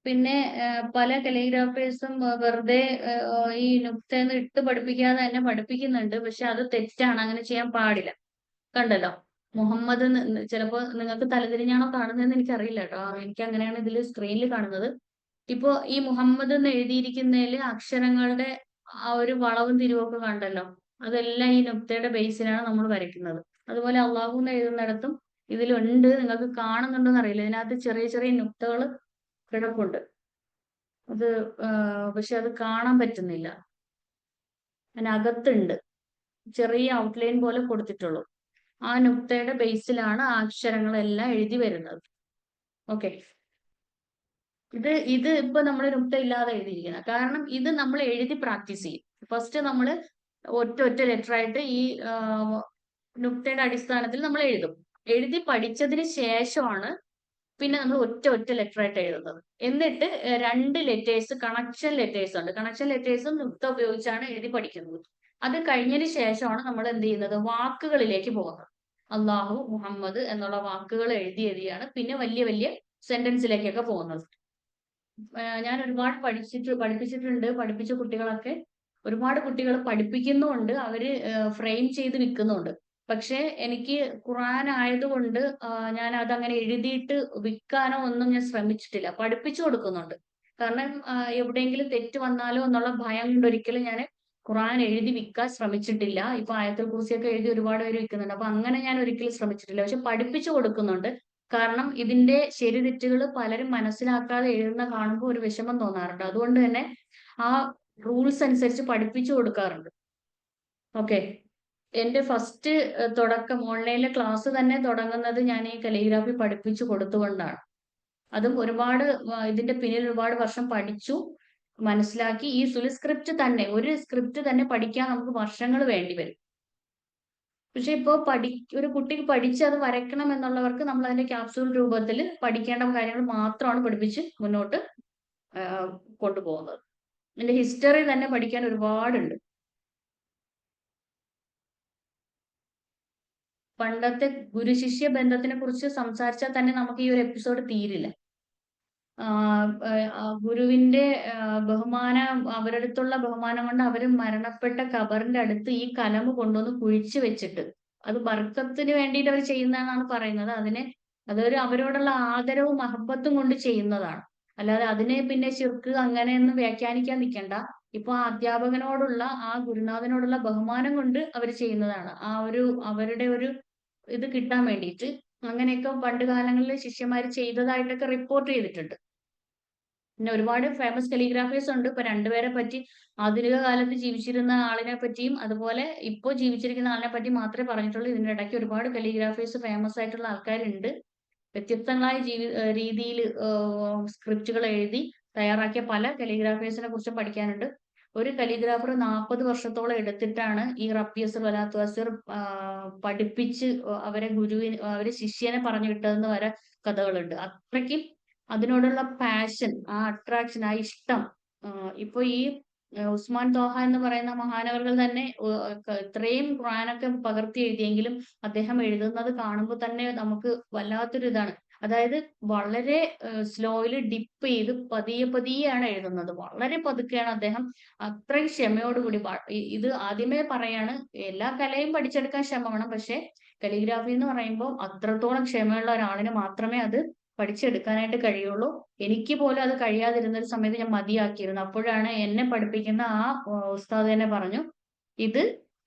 B: പിന്നെ പല കലിഗ്രാഫേഴ്സും വെറുതെ ഈ നുക്തന്ന് ഇട്ട് പഠിപ്പിക്കാതെ തന്നെ പഠിപ്പിക്കുന്നുണ്ട്. പക്ഷെ അത് തെറ്റാണ്. അങ്ങനെ ചെയ്യാൻ പാടില്ല. കണ്ടല്ലോ, മുഹമ്മദ് ചിലപ്പോ നിങ്ങൾക്ക് തലതിരിഞ്ഞാണോ കാണുന്നതെന്ന് എനിക്കറിയില്ല കേട്ടോ. എനിക്ക് അങ്ങനെയാണ് ഇതിൽ സ്ക്രീനിൽ കാണുന്നത്. ഇപ്പോ ഈ മുഹമ്മദ് എന്ന് എഴുതിയിരിക്കുന്നതിൽ അക്ഷരങ്ങളുടെ ആ ഒരു വളവും തിരിവൊക്കെ കണ്ടല്ലോ, അതെല്ലാം ഈ നുക്തയുടെ ബേസിലാണ് നമ്മൾ വരയ്ക്കുന്നത്. അതുപോലെ അള്ളാഹു എന്ന് എഴുതുന്നിടത്തും ഇതിലുണ്ട്. നിങ്ങൾക്ക് കാണുന്നുണ്ടോന്ന് അറിയില്ല. ഇതിനകത്ത് ചെറിയ ചെറിയ നുക്തകൾ കിടപ്പുണ്ട്. അത് പക്ഷെ അത് കാണാൻ പറ്റുന്നില്ല. അതിനകത്തുണ്ട്, ചെറിയ ഔട്ട്ലൈൻ പോലെ കൊടുത്തിട്ടുള്ളൂ. ആ നുക്തയുടെ ബേസിലാണ് ആ അക്ഷരങ്ങളെല്ലാം എഴുതി വരുന്നത്. ഓക്കെ, ഇത് ഇപ്പൊ നമ്മൾ നുക്ത ഇല്ലാതെ എഴുതിയിരിക്കുന്നത്. കാരണം ഇത് നമ്മൾ എഴുതി പ്രാക്ടീസ് ചെയ്യും. ഫസ്റ്റ് നമ്മൾ ഒറ്റ ലെറ്റർ ആയിട്ട് ഈ നുക്തയുടെ അടിസ്ഥാനത്തിൽ നമ്മൾ എഴുതും. എഴുതി പഠിച്ചതിന് ശേഷമാണ് പിന്നെ നമ്മൾ ഒറ്റ ലെറ്റർ ആയിട്ട് എഴുതുന്നത്. എന്നിട്ട് 2 ലെറ്റേഴ്സ് കണക്ഷൻ ലെറ്റേഴ്സ് ഉണ്ട്. കണക്ഷൻ ലെറ്റേഴ്സും നുക്ത ഉപയോഗിച്ചാണ് എഴുതി പഠിക്കുന്നത്. അത് കഴിഞ്ഞതിന് ശേഷമാണ് നമ്മൾ എന്ത് ചെയ്യുന്നത്, വാക്കുകളിലേക്ക് പോകുന്നത്. അള്ളാഹു, മുഹമ്മദ് എന്നുള്ള വാക്കുകൾ എഴുതിയാണ് പിന്നെ വലിയ വലിയ സെന്റൻസിലേക്കൊക്കെ പോകുന്നത്. ഞാൻ ഒരുപാട് പഠിപ്പിച്ചിട്ടുണ്ട്. പഠിപ്പിച്ച കുട്ടികളൊക്കെ ഒരുപാട് കുട്ടികൾ പഠിപ്പിക്കുന്നുമുണ്ട്. അവര് ഫ്രെയിം ചെയ്ത് വിൽക്കുന്നുണ്ട്. പക്ഷെ എനിക്ക് ഖുർആൻ ആയതുകൊണ്ട് ഞാൻ അതങ്ങനെ എഴുതിയിട്ട് വിൽക്കാനോ ഒന്നും ഞാൻ ശ്രമിച്ചിട്ടില്ല. പഠിപ്പിച്ചു കൊടുക്കുന്നുണ്ട്. കാരണം എവിടെയെങ്കിലും തെറ്റ് വന്നാലോ എന്നുള്ള ഭയം കൊണ്ട് ഒരിക്കലും ഞാൻ ഖുർആൻ എഴുതി വിൽക്കാൻ ശ്രമിച്ചിട്ടില്ല. ഇപ്പൊ ആയത്തുൽ കുർസിയൊക്കെ എഴുതി ഒരുപാട് പേര് വിൽക്കുന്നുണ്ട്. അപ്പൊ അങ്ങനെ ഞാൻ ഒരിക്കലും ശ്രമിച്ചിട്ടില്ല. പക്ഷെ പഠിപ്പിച്ചു കൊടുക്കുന്നുണ്ട്. കാരണം ഇതിന്റെ ശരി തെറ്റുകൾ പലരും മനസ്സിലാക്കാതെ എഴുതുന്ന കാണുമ്പോൾ ഒരു വിഷമം തോന്നാറുണ്ട്. അതുകൊണ്ട് തന്നെ ആ റൂൾസ് അനുസരിച്ച് പഠിപ്പിച്ചു കൊടുക്കാറുണ്ട്. ഓക്കെ, എന്റെ ഫസ്റ്റ് തുടക്കം ഓൺലൈനിലെ ക്ലാസ് തന്നെ തുടങ്ങുന്നത് ഞാൻ ഈ കലിഗ്രാഫി പഠിപ്പിച്ചു കൊടുത്തുകൊണ്ടാണ്. അതും ഒരുപാട് ഇതിന്റെ പിന്നിൽ ഒരുപാട് വർഷം പഠിച്ചു മനസ്സിലാക്കി. ഈ സുലിസ്ക്രിപ്റ്റ് തന്നെ, ഒരു സ്ക്രിപ്റ്റ് തന്നെ പഠിക്കാൻ നമുക്ക് വർഷങ്ങൾ വേണ്ടി വരും. പക്ഷെ ഇപ്പോ ഒരു കുട്ടിക്ക് പഠിച്ച് അത് വരയ്ക്കണം എന്നുള്ളവർക്ക് നമ്മൾ അതിന്റെ ക്യാപ്സ്യൂൾ രൂപത്തിൽ പഠിക്കേണ്ട കാര്യങ്ങൾ മാത്രമാണ് പഠിപ്പിച്ച് മുന്നോട്ട് കൊണ്ടുപോകുന്നത്. ഇതിന്റെ ഹിസ്റ്ററി തന്നെ പഠിക്കാൻ ഒരുപാടുണ്ട്. പണ്ടത്തെ ഗുരുശിഷ്യ ബന്ധത്തിനെ കുറിച്ച് സംസാരിച്ചാൽ തന്നെ നമുക്ക് ഈ ഒരു എപ്പിസോഡ് തീരില്ല. ഗുരുവിന്റെ ബഹുമാനം, അവരടുത്തുള്ള ബഹുമാനം കൊണ്ട് അവർ മരണപ്പെട്ട ഖബറിന്റെ അടുത്ത് ഈ കലമ് കൊണ്ടുവന്ന് കുഴിച്ചു വെച്ചിട്ട്, അത് ബർക്കത്തിന് വേണ്ടിയിട്ട് അവർ ചെയ്യുന്നതെന്നാണ് പറയുന്നത്. അവരോടുള്ള ആദരവും മഹബത്തും കൊണ്ട് ചെയ്യുന്നതാണ്. അല്ലാതെ അതിനെ പിന്നെ ശിർക്ക് അങ്ങനെയൊന്നും വ്യാഖ്യാനിക്കാൻ നിൽക്കണ്ട. ഇപ്പൊ ആ അധ്യാപകനോടുള്ള, ആ ഗുരുനാഥനോടുള്ള ബഹുമാനം കൊണ്ട് അവർ ചെയ്യുന്നതാണ്. അവരുടെ ഒരു ഇത് കിട്ടാൻ വേണ്ടിയിട്ട് അങ്ങനെയൊക്കെ പണ്ട് കാലങ്ങളിൽ ശിഷ്യന്മാര് ചെയ്തതായിട്ടൊക്കെ റിപ്പോർട്ട് ചെയ്തിട്ടുണ്ട്. പിന്നെ ഒരുപാട് ഫേമസ് കലിഗ്രാഫേഴ്സ് ഉണ്ട്. ഇപ്പൊ 2 പേരെ പറ്റി, ആധുനിക കാലത്ത് ജീവിച്ചിരുന്ന ആളിനെ പറ്റിയും അതുപോലെ ഇപ്പോൾ ജീവിച്ചിരിക്കുന്ന ആളിനെ പറ്റി മാത്രമേ പറഞ്ഞിട്ടുള്ളൂ. ഇതിന്റെ ഇടയ്ക്ക് ഒരുപാട് കലിഗ്രാഫേഴ്സ് ഫേമസ് ആയിട്ടുള്ള ആൾക്കാരുണ്ട്. വ്യത്യസ്തങ്ങളായ രീതിയിൽ സ്ക്രിപ്റ്റുകൾ എഴുതി തയ്യാറാക്കിയ പല കലിഗ്രാഫേഴ്സിനെ കുറിച്ചും പഠിക്കാനുണ്ട്. ഒരു കലിഗ്രാഫർ 40 വർഷത്തോളം എടുത്തിട്ടാണ് ഈ റബ്ബി അസർ വലാത്തു അസർ പഠിപ്പിച്ച് അവരെ ശിഷ്യനെ പറഞ്ഞു വിട്ടതെന്ന് വരെ കഥകളുണ്ട്. അത്രയ്ക്കും അതിനോടുള്ള പാഷൻ, ആ അട്രാക്ഷൻ, ആ ഇഷ്ടം. ഇപ്പൊ ഈ ഉസ്മാൻ തോഹ എന്ന് പറയുന്ന മഹാനവർകൾ തന്നെ ഇത്രയും ഖുർആനൊക്കെ പകർത്തി എഴുതിയെങ്കിലും അദ്ദേഹം എഴുതുന്നത് കാണുമ്പോൾ തന്നെ നമുക്ക് വല്ലാത്തൊരു ഇതാണ്. അതായത് വളരെ സ്ലോയിൽ ഡിപ്പ് ചെയ്ത് പതിയെയാണ് എഴുതുന്നത്. വളരെ പതുക്കെയാണ് അദ്ദേഹം. അത്രയും ക്ഷമയോടുകൂടി. ഇത് ആദ്യമേ പറയാണ്, എല്ലാ കലയും പഠിച്ചെടുക്കാൻ ക്ഷമ വേണം. പക്ഷെ കലിഗ്രാഫി എന്ന് പറയുമ്പോൾ അത്രത്തോളം ക്ഷമയുള്ള ഒരാളിന് മാത്രമേ അത് പഠിച്ചെടുക്കാനായിട്ട് കഴിയുള്ളൂ. എനിക്ക് പോലും അത് കഴിയാതിരുന്ന ഒരു സമയത്ത് ഞാൻ മതിയാക്കിയിരുന്നു. അപ്പോഴാണ് എന്നെ പഠിപ്പിക്കുന്ന ആ ഉസ്താദ് തന്നെ പറഞ്ഞു, ഇത്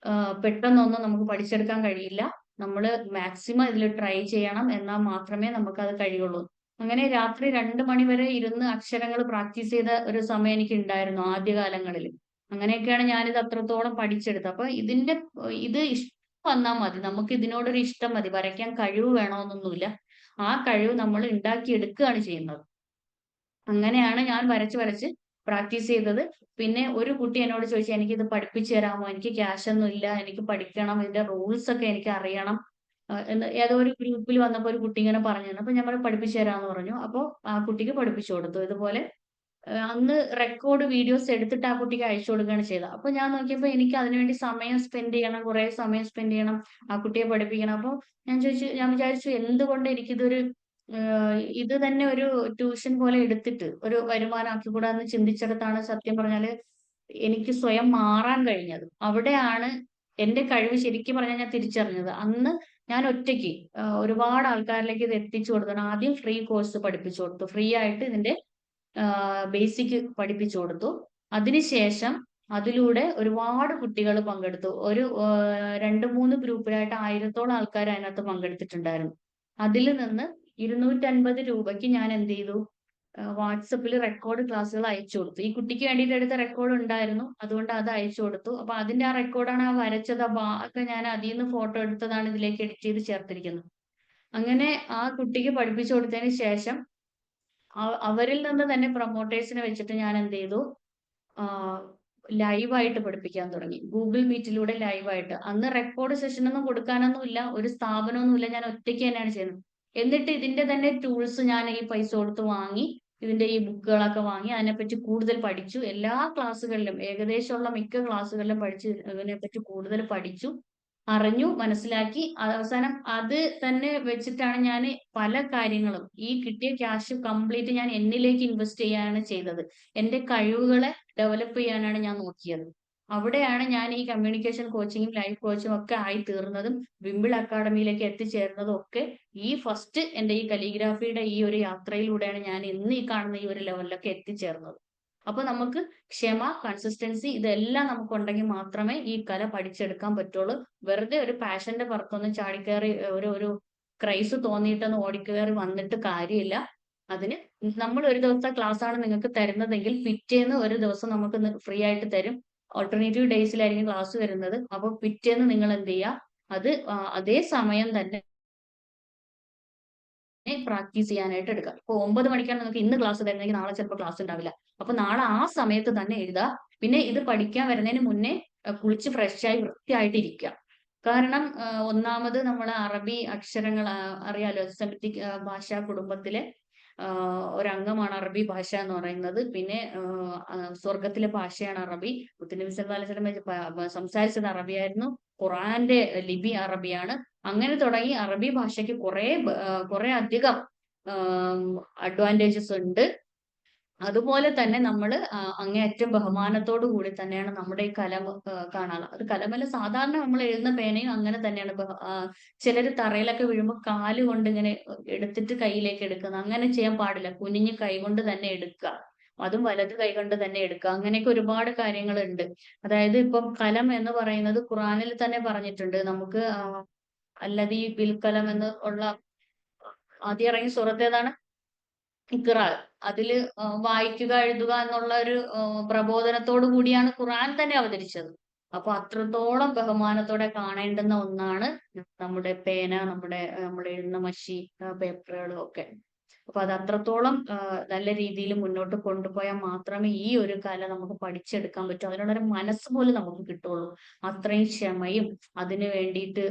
B: പെട്ടെന്നൊന്നും നമുക്ക് പഠിച്ചെടുക്കാൻ കഴിയില്ല. നമ്മൾ മാക്സിമം ഇതിൽ ട്രൈ ചെയ്യണം, എന്നാൽ മാത്രമേ നമുക്ക് അത് കഴിയുള്ളൂ. അങ്ങനെ രാത്രി 2 മണി വരെ ഇരുന്ന് അക്ഷരങ്ങൾ പ്രാക്ടീസ് ചെയ്ത ഒരു സമയം എനിക്ക് ഉണ്ടായിരുന്നു ആദ്യകാലങ്ങളിൽ. അങ്ങനെയൊക്കെയാണ് ഞാനിത് അത്രത്തോളം പഠിച്ചെടുത്തത്. അപ്പൊ ഇത് ഇഷ്ടം വന്നാൽ മതി, നമുക്ക് ഇതിനോടൊരു ഇഷ്ടം മതി. വരയ്ക്കാൻ കഴിവ് വേണമെന്നൊന്നുമില്ല, ആ കഴിവ് നമ്മൾ ഉണ്ടാക്കിയെടുക്കുകയാണ് ചെയ്യുന്നത്. അങ്ങനെയാണ് ഞാൻ വരച്ച് പ്രാക്ടീസ് ചെയ്തത്. പിന്നെ ഒരു കുട്ടി എന്നോട് ചോദിച്ചു, എനിക്കിത് പഠിപ്പിച്ചു തരാമോ, എനിക്ക് ക്യാഷ് ഒന്നും ഇല്ല, എനിക്ക് പഠിക്കണം, ഇതിന്റെ റൂൾസ് ഒക്കെ എനിക്ക് അറിയണം എന്ന് ഏതോ ഒരു ഗ്രൂപ്പിൽ വന്നപ്പോൾ ഒരു കുട്ടി ഇങ്ങനെ പറഞ്ഞു. അപ്പൊ ഞാൻ പഠിപ്പിച്ചു തരാമെന്ന് പറഞ്ഞു. അപ്പോൾ ആ കുട്ടിക്ക് പഠിപ്പിച്ചു കൊടുത്തു. ഇതുപോലെ അന്ന് റെക്കോർഡ് വീഡിയോസ് എടുത്തിട്ട് ആ കുട്ടിക്ക് അയച്ചു കൊടുക്കുകയാണ് ചെയ്തത്. അപ്പൊ ഞാൻ നോക്കിയപ്പോൾ എനിക്ക് അതിനുവേണ്ടി സമയം സ്പെൻഡ് ചെയ്യണം, കുറെ സമയം സ്പെൻഡ് ചെയ്യണം, ആ കുട്ടിയെ പഠിപ്പിക്കണം. അപ്പോൾ ഞാൻ വിചാരിച്ചു എന്തുകൊണ്ട് എനിക്കിതൊരു ഇത് തന്നെ ഒരു ട്യൂഷൻ പോലെ എടുത്തിട്ട് ഒരു വരുമാനമാക്കി എന്ന് ചിന്തിച്ചിടത്താണ് സത്യം പറഞ്ഞാല് എനിക്ക് സ്വയം മാറാൻ കഴിഞ്ഞത്. അവിടെയാണ് എന്റെ കഴിവ് ശരിക്കും പറഞ്ഞാൽ ഞാൻ തിരിച്ചറിഞ്ഞത്. അന്ന് ഞാൻ ഒറ്റയ്ക്ക് ഒരുപാട് ആൾക്കാരിലേക്ക് ഇത് എത്തിച്ചു കൊടുത്താണ്. ആദ്യം ഫ്രീ കോഴ്സ് പഠിപ്പിച്ചു കൊടുത്തു, ഫ്രീ ആയിട്ട് ഇതിന്റെ ബേസിക് പഠിപ്പിച്ചു കൊടുത്തു. അതിനുശേഷം അതിലൂടെ ഒരുപാട് കുട്ടികൾ പങ്കെടുത്തു. ഒരു 2-3 ഗ്രൂപ്പിലായിട്ട് 1000-ഓളം ആൾക്കാർ അതിനകത്ത് പങ്കെടുത്തിട്ടുണ്ടായിരുന്നു. അതിൽ നിന്ന് 250 രൂപയ്ക്ക് ഞാൻ എന്ത് ചെയ്തു, വാട്സപ്പിൽ റെക്കോർഡ് ക്ലാസ്സുകൾ അയച്ചു കൊടുത്തു. ഈ കുട്ടിക്ക് വേണ്ടിയിട്ട് എടുത്ത റെക്കോർഡ് ഉണ്ടായിരുന്നു, അതുകൊണ്ട് അത് അയച്ചു കൊടുത്തു. അപ്പൊ അതിന്റെ ആ റെക്കോർഡാണ് ആ വരച്ചത്, ഒക്കെ ഞാൻ അതിൽ നിന്ന് ഫോട്ടോ എടുത്തതാണ് ഇതിലേക്ക് എഡിറ്റ് ചെയ്ത് ചേർത്തിരിക്കുന്നത്. അങ്ങനെ ആ കുട്ടിക്ക് പഠിപ്പിച്ചു കൊടുത്തതിന് ശേഷം അവരിൽ നിന്ന് തന്നെ പ്രൊമോട്ടേഴ്സിനെ വെച്ചിട്ട് ഞാൻ എന്ത് ചെയ്തു, ലൈവായിട്ട് പഠിപ്പിക്കാൻ തുടങ്ങി. ഗൂഗിൾ മീറ്റിലൂടെ ലൈവായിട്ട്. അന്ന് റെക്കോർഡ് സെഷൻ ഒന്നും കൊടുക്കാനൊന്നും ഇല്ല, ഒരു സ്ഥാപനമൊന്നും ഇല്ല, ഞാൻ ഒറ്റയ്ക്ക് തന്നെയാണ് ചെയ്യുന്നത്. എന്നിട്ട് ഇതിന്റെ തന്നെ ടൂൾസ് ഞാൻ ഈ പൈസ കൊടുത്ത് വാങ്ങി, ഇതിന്റെ ഈ ബുക്കുകളൊക്കെ വാങ്ങി അതിനെപ്പറ്റി കൂടുതൽ പഠിച്ചു. എല്ലാ ക്ലാസ്സുകളിലും ഏകദേശമുള്ള മിക്ക ക്ലാസ്സുകളിലും ഇതിനെപ്പറ്റി കൂടുതൽ പഠിച്ചു, അറിഞ്ഞു, മനസ്സിലാക്കി. അവസാനം അത് തന്നെ വെച്ചിട്ടാണ് ഞാൻ പല കാര്യങ്ങളും, ഈ കിട്ടിയ ക്യാഷ് കംപ്ലീറ്റ് ഞാൻ എന്നിലേക്ക് ഇൻവെസ്റ്റ് ചെയ്യാണ് ചെയ്തത്. എന്റെ കഴിവുകളെ ഡെവലപ്പ് ചെയ്യാനാണ് ഞാൻ നോക്കിയത്. അവിടെയാണ് ഞാൻ ഈ കമ്മ്യൂണിക്കേഷൻ കോച്ചിങ്ങും ലൈഫ് കോച്ചും ഒക്കെ ആയി തീർന്നതും വിംബിൾ അക്കാഡമിയിലേക്ക് എത്തിച്ചേർന്നതും ഒക്കെ ഈ ഫസ്റ്റ് എന്റെ ഈ കലിഗ്രാഫിയുടെ ഈ ഒരു യാത്രയിലൂടെയാണ് ഞാൻ ഇന്ന് ഈ കാണുന്ന ഈ ഒരു ലെവലിലൊക്കെ എത്തിച്ചേർന്നത്. അപ്പൊ നമുക്ക് ക്ഷമ, കൺസിസ്റ്റൻസി ഇതെല്ലാം നമുക്കുണ്ടെങ്കിൽ മാത്രമേ ഈ കല പഠിച്ചെടുക്കാൻ പറ്റുള്ളൂ. വെറുതെ ഒരു പാഷന്റെ പുറത്തൊന്നും ചാടിക്കയറി ഒരു ക്രൈസ് തോന്നിയിട്ടൊന്നും ഓടിക്കയറി വന്നിട്ട് കാര്യമില്ല. അതിന് നമ്മൾ ഒരു ദിവസത്തെ ക്ലാസ് ആണ് നിങ്ങൾക്ക് തരുന്നതെങ്കിൽ പിറ്റേന്ന് ഒരു ദിവസം നമുക്ക് ഫ്രീ ആയിട്ട് തരും. ഓൾട്ടർനേറ്റീവ് ഡേയ്സിലായിരിക്കും ക്ലാസ് വരുന്നത്. അപ്പൊ പിറ്റേന്ന് നിങ്ങൾ എന്ത് ചെയ്യുക, അത് അതേ സമയം തന്നെ പ്രാക്ടീസ് ചെയ്യാനായിട്ട് എടുക്കുക. ഇപ്പൊ 9 മണിക്കാണ് നിങ്ങൾക്ക് ഇന്ന് ക്ലാസ് തരുന്നെങ്കിൽ നാളെ ചിലപ്പോൾ ക്ലാസ് ഉണ്ടാവില്ല. അപ്പൊ നാളെ ആ സമയത്ത് തന്നെ എഴുതുക. പിന്നെ ഇത് പഠിക്കാൻ വരുന്നതിന് മുന്നേ കുളിച്ച് ഫ്രഷായി വൃത്തിയായിട്ട് ഇരിക്കുക. കാരണം ഒന്നാമത് നമ്മൾ അറബി അക്ഷരങ്ങൾ അറിയാലോ, സെമിറ്റിക് ഭാഷാ കുടുംബത്തിലെ ഒരംഗമാണ് അറബി ഭാഷ എന്ന് പറയുന്നത്. പിന്നെ സ്വർഗത്തിലെ ഭാഷയാണ് അറബി. മുത്തുനബി സല്ലല്ലാഹു അലൈഹി വസല്ലം സംസാരിച്ചത് അറബിയായിരുന്നു. ഖുർആന്റെ ലിപി അറബിയാണ്. അങ്ങനെ തുടങ്ങി അറബി ഭാഷയ്ക്ക് കുറെ അധികം അഡ്വാൻറ്റേജസ് ഉണ്ട്. അതുപോലെ തന്നെ നമ്മൾ അങ്ങേയറ്റം ബഹുമാനത്തോടു കൂടി തന്നെയാണ് നമ്മുടെ ഈ കലം കാണാറ്. അത് കലമല്ല, സാധാരണ നമ്മൾ എഴുതുന്ന പേനയും അങ്ങനെ തന്നെയാണ്. ചിലർ തറയിലൊക്കെ വീഴുമ്പോൾ കാല് കൊണ്ട് ഇങ്ങനെ എടുത്തിട്ട് കയ്യിലേക്ക് എടുക്കുന്നത്, അങ്ങനെ ചെയ്യാൻ പാടില്ല. കുനിഞ്ഞ് കൈ കൊണ്ട് തന്നെ എടുക്കുക, അതും വലത് കൈ കൊണ്ട് തന്നെ എടുക്കുക. അങ്ങനെയൊക്കെ ഒരുപാട് കാര്യങ്ങളുണ്ട്. അതായത് ഇപ്പം കലം എന്ന് പറയുന്നത് ഖുറാനിൽ തന്നെ പറഞ്ഞിട്ടുണ്ട്. നമുക്ക് അല്ലദീ ബിൽ കലം എന്ന് ഉള്ള ആദ്യം ഇറങ്ങിയ സൂറത്ത് ഏതാണ്? ഇഖ്റ. അതില് വായിക്കുക, എഴുതുക എന്നുള്ള ഒരു പ്രബോധനത്തോടു കൂടിയാണ് ഖുർആൻ തന്നെ അവതരിച്ചത്. അപ്പൊ അത്രത്തോളം ബഹുമാനത്തോടെ കാണേണ്ടുന്ന ഒന്നാണ് നമ്മുടെ പേന, നമ്മുടെ എഴുതുന്ന മഷി, പേപ്പറുകളും ഒക്കെ. അപ്പൊ അത് അത്രത്തോളം നല്ല രീതിയിൽ മുന്നോട്ട് കൊണ്ടുപോയാൽ മാത്രമേ ഈ ഒരു കല നമുക്ക് പഠിച്ചെടുക്കാൻ പറ്റൂ. അതിനുള്ളൊരു മനസ്സ് പോലും നമുക്ക് കിട്ടുള്ളൂ. അത്രയും ക്ഷമയും അതിനു വേണ്ടിയിട്ട്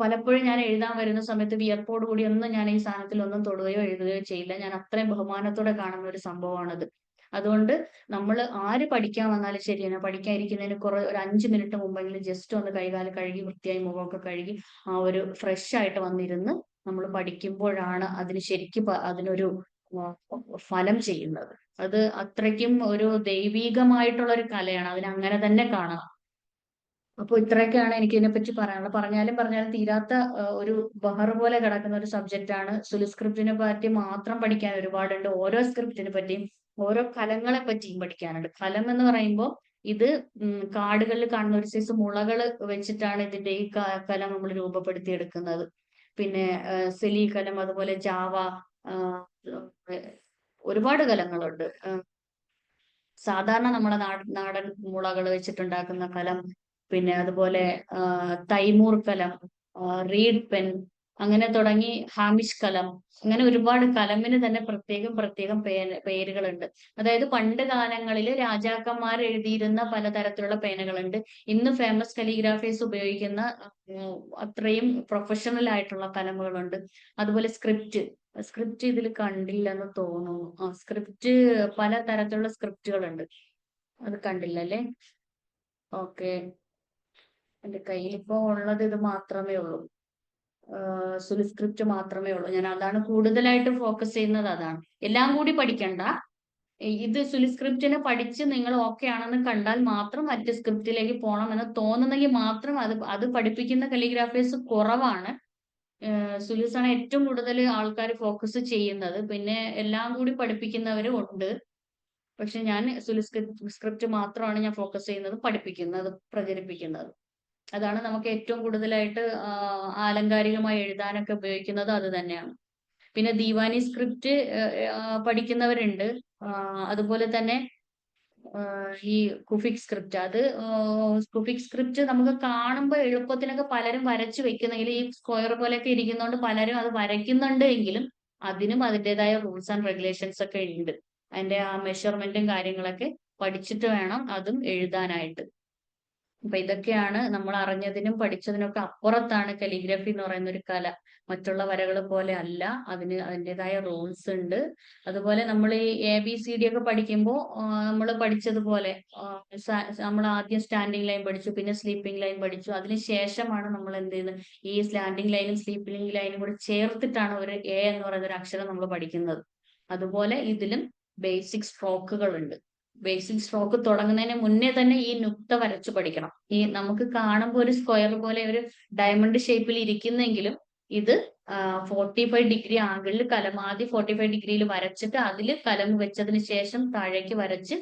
B: പലപ്പോഴും ഞാൻ എഴുതാൻ വരുന്ന സമയത്ത് വിയർപ്പോട് കൂടി ഒന്നും ഞാൻ ഈ സാധനത്തിൽ ഒന്നും തൊടുകയോ എഴുതുകയോ ചെയ്യില്ല. ഞാൻ അത്രയും ബഹുമാനത്തോടെ കാണുന്ന ഒരു സംഭവമാണത്. അതുകൊണ്ട് നമ്മൾ ആര് പഠിക്കാൻ വന്നാലും ശരി തന്നെ, പഠിക്കാൻ ഇരിക്കുന്നതിന് ഒരു 5 മിനിറ്റ് മുമ്പെങ്കിലും ജസ്റ്റ് ഒന്ന് കൈകാല് കഴുകി വൃത്തിയായി മുഖമൊക്കെ കഴുകി ആ ഒരു ഫ്രഷ് ആയിട്ട് വന്നിരുന്ന് നമ്മൾ പഠിക്കുമ്പോഴാണ് അതിന് ശരിക്കും അതിനൊരു ഫലം ചെയ്യുന്നത്. അത് അത്രയ്ക്കും ഒരു ദൈവീകമായിട്ടുള്ള ഒരു കലയാണ്. അതിനങ്ങനെ തന്നെ കാണാം. അപ്പൊ ഇത്രയൊക്കെയാണ് എനിക്ക് ഇതിനെപ്പറ്റി പറയാനുള്ളത്. പറഞ്ഞാലും തീരാത്ത ഒരു ബഹർ പോലെ കിടക്കുന്ന ഒരു സബ്ജക്റ്റ് ആണ്. സുലുസ്ക്രിപ്റ്റിനെ പറ്റി മാത്രം പഠിക്കാൻ ഒരുപാടുണ്ട്. ഓരോ സ്ക്രിപ്റ്റിനെ പറ്റിയും ഓരോ കലങ്ങളെ പറ്റിയും പഠിക്കാനുണ്ട്. കലം എന്ന് പറയുമ്പോൾ ഇത് കാടുകളിൽ കാണുന്ന ഒരു സൈസ് മുളകൾ വെച്ചിട്ടാണ് ഇതിന്റെ ഈ കലം നമ്മൾ രൂപപ്പെടുത്തിയെടുക്കുന്നത്. പിന്നെ സെലി കലം, അതുപോലെ ജാവ, ഒരുപാട് കലങ്ങളുണ്ട്. സാധാരണ നമ്മുടെ നാടൻ മുളകൾ വെച്ചിട്ടുണ്ടാക്കുന്ന കലം, പിന്നെ അതുപോലെ തൈമൂർ കലം, റീഡ് പെൻ, അങ്ങനെ തുടങ്ങി ഹാമിഷ് കലം, അങ്ങനെ ഒരുപാട് കലമിന് തന്നെ പ്രത്യേകം പേരുകളുണ്ട്. അതായത് പണ്ട് കാലങ്ങളിൽ രാജാക്കന്മാർ എഴുതിയിരുന്ന പലതരത്തിലുള്ള പേനകളുണ്ട്. ഇന്ന് ഫേമസ് കലിഗ്രാഫേഴ്സ് ഉപയോഗിക്കുന്ന അത്രയും പ്രൊഫഷണൽ ആയിട്ടുള്ള കലമുകളുണ്ട്. അതുപോലെ സ്ക്രിപ്റ്റ് ഇതിൽ കണ്ടില്ലെന്ന് തോന്നുന്നു. സ്ക്രിപ്റ്റ് പലതരത്തിലുള്ള സ്ക്രിപ്റ്റുകളുണ്ട്. അത് കണ്ടില്ലല്ലേ? ഓക്കെ, എന്റെ കയ്യിൽ ഇപ്പോ ഉള്ളത് ഇത് മാത്രമേ ഉള്ളൂ. സുലിസ്ക്രിപ്റ്റ് മാത്രമേ ഉള്ളൂ. ഞാൻ അതാണ് കൂടുതലായിട്ട് ഫോക്കസ് ചെയ്യുന്നത്. അതാണ്. എല്ലാം കൂടി പഠിക്കണ്ട. ഇത് സുലിസ്ക്രിപ്റ്റിനെ പഠിച്ച് നിങ്ങൾ ഓക്കെ ആണെന്ന് കണ്ടാൽ മാത്രം മറ്റ് സ്ക്രിപ്റ്റിലേക്ക് പോകണം എന്ന് തോന്നുന്നെങ്കിൽ മാത്രം അത് പഠിപ്പിക്കുന്ന കലിഗ്രാഫേഴ്സ് കുറവാണ്. സുലിസാണ് ഏറ്റവും കൂടുതൽ ആൾക്കാർ ഫോക്കസ് ചെയ്യുന്നത്. പിന്നെ എല്ലാം കൂടി പഠിപ്പിക്കുന്നവരും ഉണ്ട്. പക്ഷെ ഞാൻ സ്ക്രിപ്റ്റ് മാത്രമാണ് ഞാൻ ഫോക്കസ് ചെയ്യുന്നത്, പഠിപ്പിക്കുന്നത്, പ്രചരിപ്പിക്കുന്നത്. അതാണ് നമുക്ക് ഏറ്റവും കൂടുതലായിട്ട് ആലങ്കാരികമായി എഴുതാനൊക്കെ ഉപയോഗിക്കുന്നത്. അത് തന്നെയാണ്. പിന്നെ ദീവാനി സ്ക്രിപ്റ്റ് പഠിക്കുന്നവരുണ്ട്. അതുപോലെ തന്നെ ഈ കുഫിക് സ്ക്രിപ്റ്റ്, കുഫിക് സ്ക്രിപ്റ്റ് നമുക്ക് കാണുമ്പോൾ എളുപ്പത്തിനൊക്കെ പലരും വരച്ചു വെക്കുന്നെങ്കിൽ, ഈ സ്ക്വയർ പോലെയൊക്കെ ഇരിക്കുന്നതുകൊണ്ട് പലരും അത് വരയ്ക്കുന്നുണ്ട് എങ്കിലും അതിനും അതിൻ്റെതായ റൂൾസ് ആൻഡ് റെഗുലേഷൻസ് ഒക്കെ ഉണ്ട്. അതിന്റെ ആ മെഷർമെന്റും കാര്യങ്ങളൊക്കെ പഠിച്ചിട്ട് വേണം അതും എഴുതാനായിട്ട്. അപ്പൊ ഇതൊക്കെയാണ് നമ്മൾ അറിഞ്ഞതിനും പഠിച്ചതിനൊക്കെ അപ്പുറത്താണ് കലിഗ്രഫി എന്ന് പറയുന്ന ഒരു കല. മറ്റുള്ള വരകൾ പോലെ അല്ല, അതിൻ്റെതായ റൂൾസ് ഉണ്ട്. അതുപോലെ നമ്മൾ ഈ ABCD ഒക്കെ പഠിക്കുമ്പോൾ നമ്മൾ പഠിച്ചതുപോലെ നമ്മൾ ആദ്യം സ്റ്റാൻഡിങ് ലൈൻ പഠിച്ചു, പിന്നെ സ്ലീപ്പിംഗ് ലൈൻ പഠിച്ചു. അതിനുശേഷമാണ് നമ്മൾ എന്ത് ചെയ്യുന്നത്, ഈ സ്റ്റാൻഡിങ് ലൈനും സ്ലീപ്പിംഗ് ലൈനും കൂടി ചേർത്തിട്ടാണ് ഒരു A എന്ന് പറയുന്ന ഒരു അക്ഷരം നമ്മൾ പഠിക്കുന്നത്. അതുപോലെ ഇതിലും ബേസിക് സ്ട്രോക്കുകൾ ഉണ്ട്. ബേസിക് സ്ട്രോക്ക് തുടങ്ങുന്നതിന് മുന്നേ തന്നെ ഈ നുക്ത വരച്ചു പഠിക്കണം. ഈ നമുക്ക് കാണുമ്പോൾ ഒരു സ്ക്വയർ പോലെ ഒരു ഡയമണ്ട് ഷേപ്പിൽ ഇരിക്കുന്നെങ്കിലും ഇത് 45 ഡിഗ്രി ആംഗിളിൽ കലം ആദ്യം 45 ഡിഗ്രിയിൽ വരച്ചിട്ട് അതിൽ കലം വെച്ചതിന് ശേഷം താഴേക്ക് വരച്ച്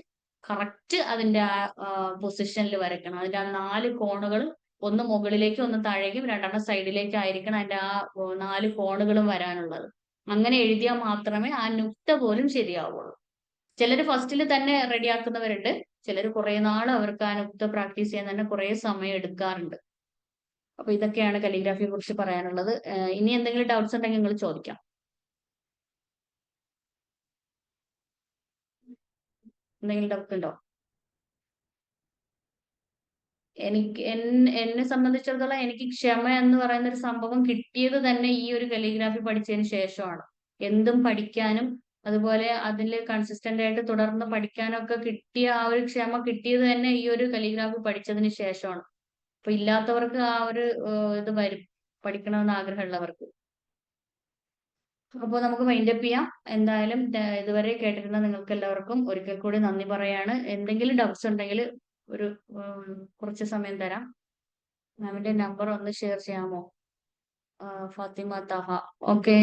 B: കറക്റ്റ് അതിന്റെ ആ പൊസിഷനിൽ വരയ്ക്കണം. അതിന്റെ ആ 4 കോണുകളും, ഒന്ന് മുകളിലേക്കും ഒന്ന് താഴേക്കും 2 സൈഡിലേക്കും ആയിരിക്കണം അതിന്റെ ആ 4 കോണുകളും വരാനുള്ളത്. അങ്ങനെ എഴുതിയാൽ മാത്രമേ ആ നുക്ത പോലും ശരിയാവുള്ളൂ. ചിലർ ഫസ്റ്റിൽ തന്നെ റെഡിയാക്കുന്നവരുണ്ട്. ചിലർ കുറെ നാൾ അവർക്ക് ആ നുക്ത പ്രാക്ടീസ് ചെയ്യാൻ തന്നെ കുറെ സമയം എടുക്കാറുണ്ട്. അപ്പൊ ഇതൊക്കെയാണ് കലിഗ്രാഫിയെ കുറിച്ച് പറയാനുള്ളത്. ഇനി എന്തെങ്കിലും ഡൗട്ട്സ് ഉണ്ടെങ്കിൽ നിങ്ങൾ ചോദിക്കാം. എന്തെങ്കിലും ഡൗട്ട് ഉണ്ടോ? എന്നെ സംബന്ധിച്ചിടത്തോളം എനിക്ക് ക്ഷമ എന്ന് പറയുന്ന ഒരു സംഭവം കിട്ടിയത് തന്നെ ഈ ഒരു കലിഗ്രാഫി പഠിച്ചതിന് ശേഷമാണ്. എന്തും പഠിക്കാനും അതുപോലെ അതിൽ കൺസിസ്റ്റന്റ് ആയിട്ട് തുടർന്ന് പഠിക്കാനൊക്കെ കിട്ടിയ ആ ഒരു ക്ഷമ കിട്ടിയത് തന്നെ ഈ ഒരു കലിഗ്രാഫി പഠിച്ചതിന് ശേഷമാണ്. അപ്പൊ ഇല്ലാത്തവർക്ക് ആ ഒരു ഇത് വരും, പഠിക്കണമെന്ന് ആഗ്രഹമുള്ളവർക്ക്. അപ്പോൾ നമുക്ക് വൈൻഡപ്പ് ചെയ്യാം. എന്തായാലും ഇതുവരെ കേട്ടിരുന്ന നിങ്ങൾക്ക് എല്ലാവർക്കും ഒരിക്കൽ കൂടി നന്ദി പറയാണ്. എന്തെങ്കിലും ഡൗട്ട്സ് ഉണ്ടെങ്കിൽ ഒരു കുറച്ച് സമയം തരാം. മാമിന്റെ നമ്പർ ഒന്ന് ഷെയർ ചെയ്യാമോ? ഫാത്തിമ തഹ. ഓക്കെ,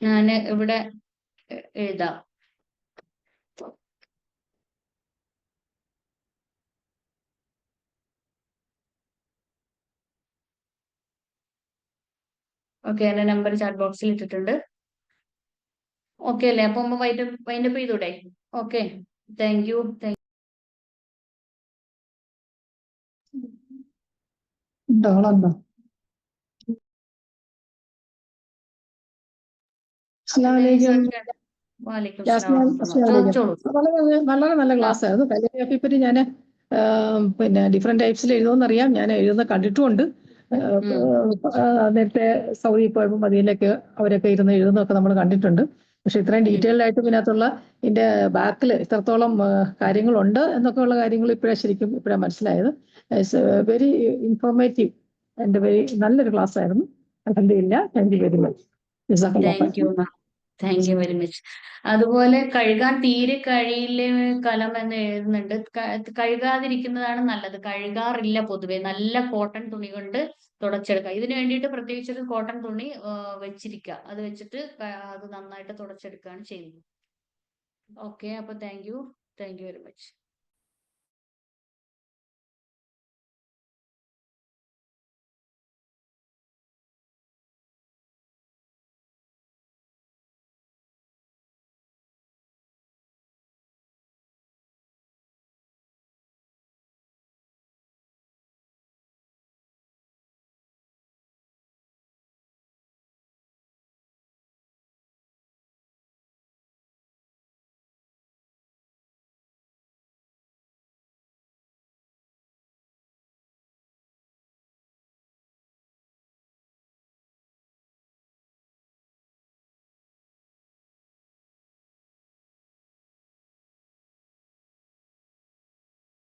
B: ഞാൻ ഇവിടെ എഴുതാം. ഓക്കെ, എന്റെ നമ്പർ ചാറ്റ് ബോക്സിൽ ഇട്ടിട്ടുണ്ട്. ഓക്കെ അല്ലേ? അപ്പൊ വൈൻഡപ്പ് ചെയ്തൂടെ? Okay, thank you.
D: ആളുണ്ടോ? വളരെ നല്ല ക്ലാസ് ആയിരുന്നു. കലിഗ്രാഫിയെ പറ്റി ഞാൻ പിന്നെ ഡിഫറെന്റ് ടൈപ്സിൽ എഴുതുമെന്നറിയാം. ഞാൻ എഴുതുന്ന കണ്ടിട്ടുമുണ്ട്. നേരത്തെ സൗദി പോയപ്പോൾ മദീനയിലൊക്കെ അവരൊക്കെ ഇരുന്ന് എഴുതുന്നതൊക്കെ നമ്മൾ കണ്ടിട്ടുണ്ട്. പക്ഷെ ഇത്രയും ഡീറ്റെയിൽഡ് ആയിട്ട് ഇതിനകത്തുള്ള ഇതിന്റെ ബാക്കിൽ ഇത്രത്തോളം കാര്യങ്ങളുണ്ട് എന്നൊക്കെ ഉള്ള കാര്യങ്ങൾ ഇപ്പോഴാണ് മനസ്സിലായത്. It's very informative and very നല്ലൊരു ക്ലാസ് ആയിരുന്നു. അൽഹംദുലില്ലാ. Thank you very much.
B: Thank you very much. അതുപോലെ കഴുകാൻ തീരെ കഴിയില്ലേ കലം എന്ന് എഴുതുന്നുണ്ട്. കഴുകാതിരിക്കുന്നതാണ് നല്ലത്. കഴുകാറില്ല പൊതുവെ. നല്ല കോട്ടൺ തുണി കൊണ്ട് തുടച്ചെടുക്കുക. ഇതിന് വേണ്ടിയിട്ട് പ്രത്യേകിച്ച് ഒരു കോട്ടൺ തുണി വെച്ചിരിക്കുക. അത് വെച്ചിട്ട് അത് നന്നായിട്ട് തുടച്ചെടുക്കുകയാണ് ചെയ്യുന്നത്. ഓക്കെ, അപ്പൊ താങ്ക് യു വെരി മച്ച്.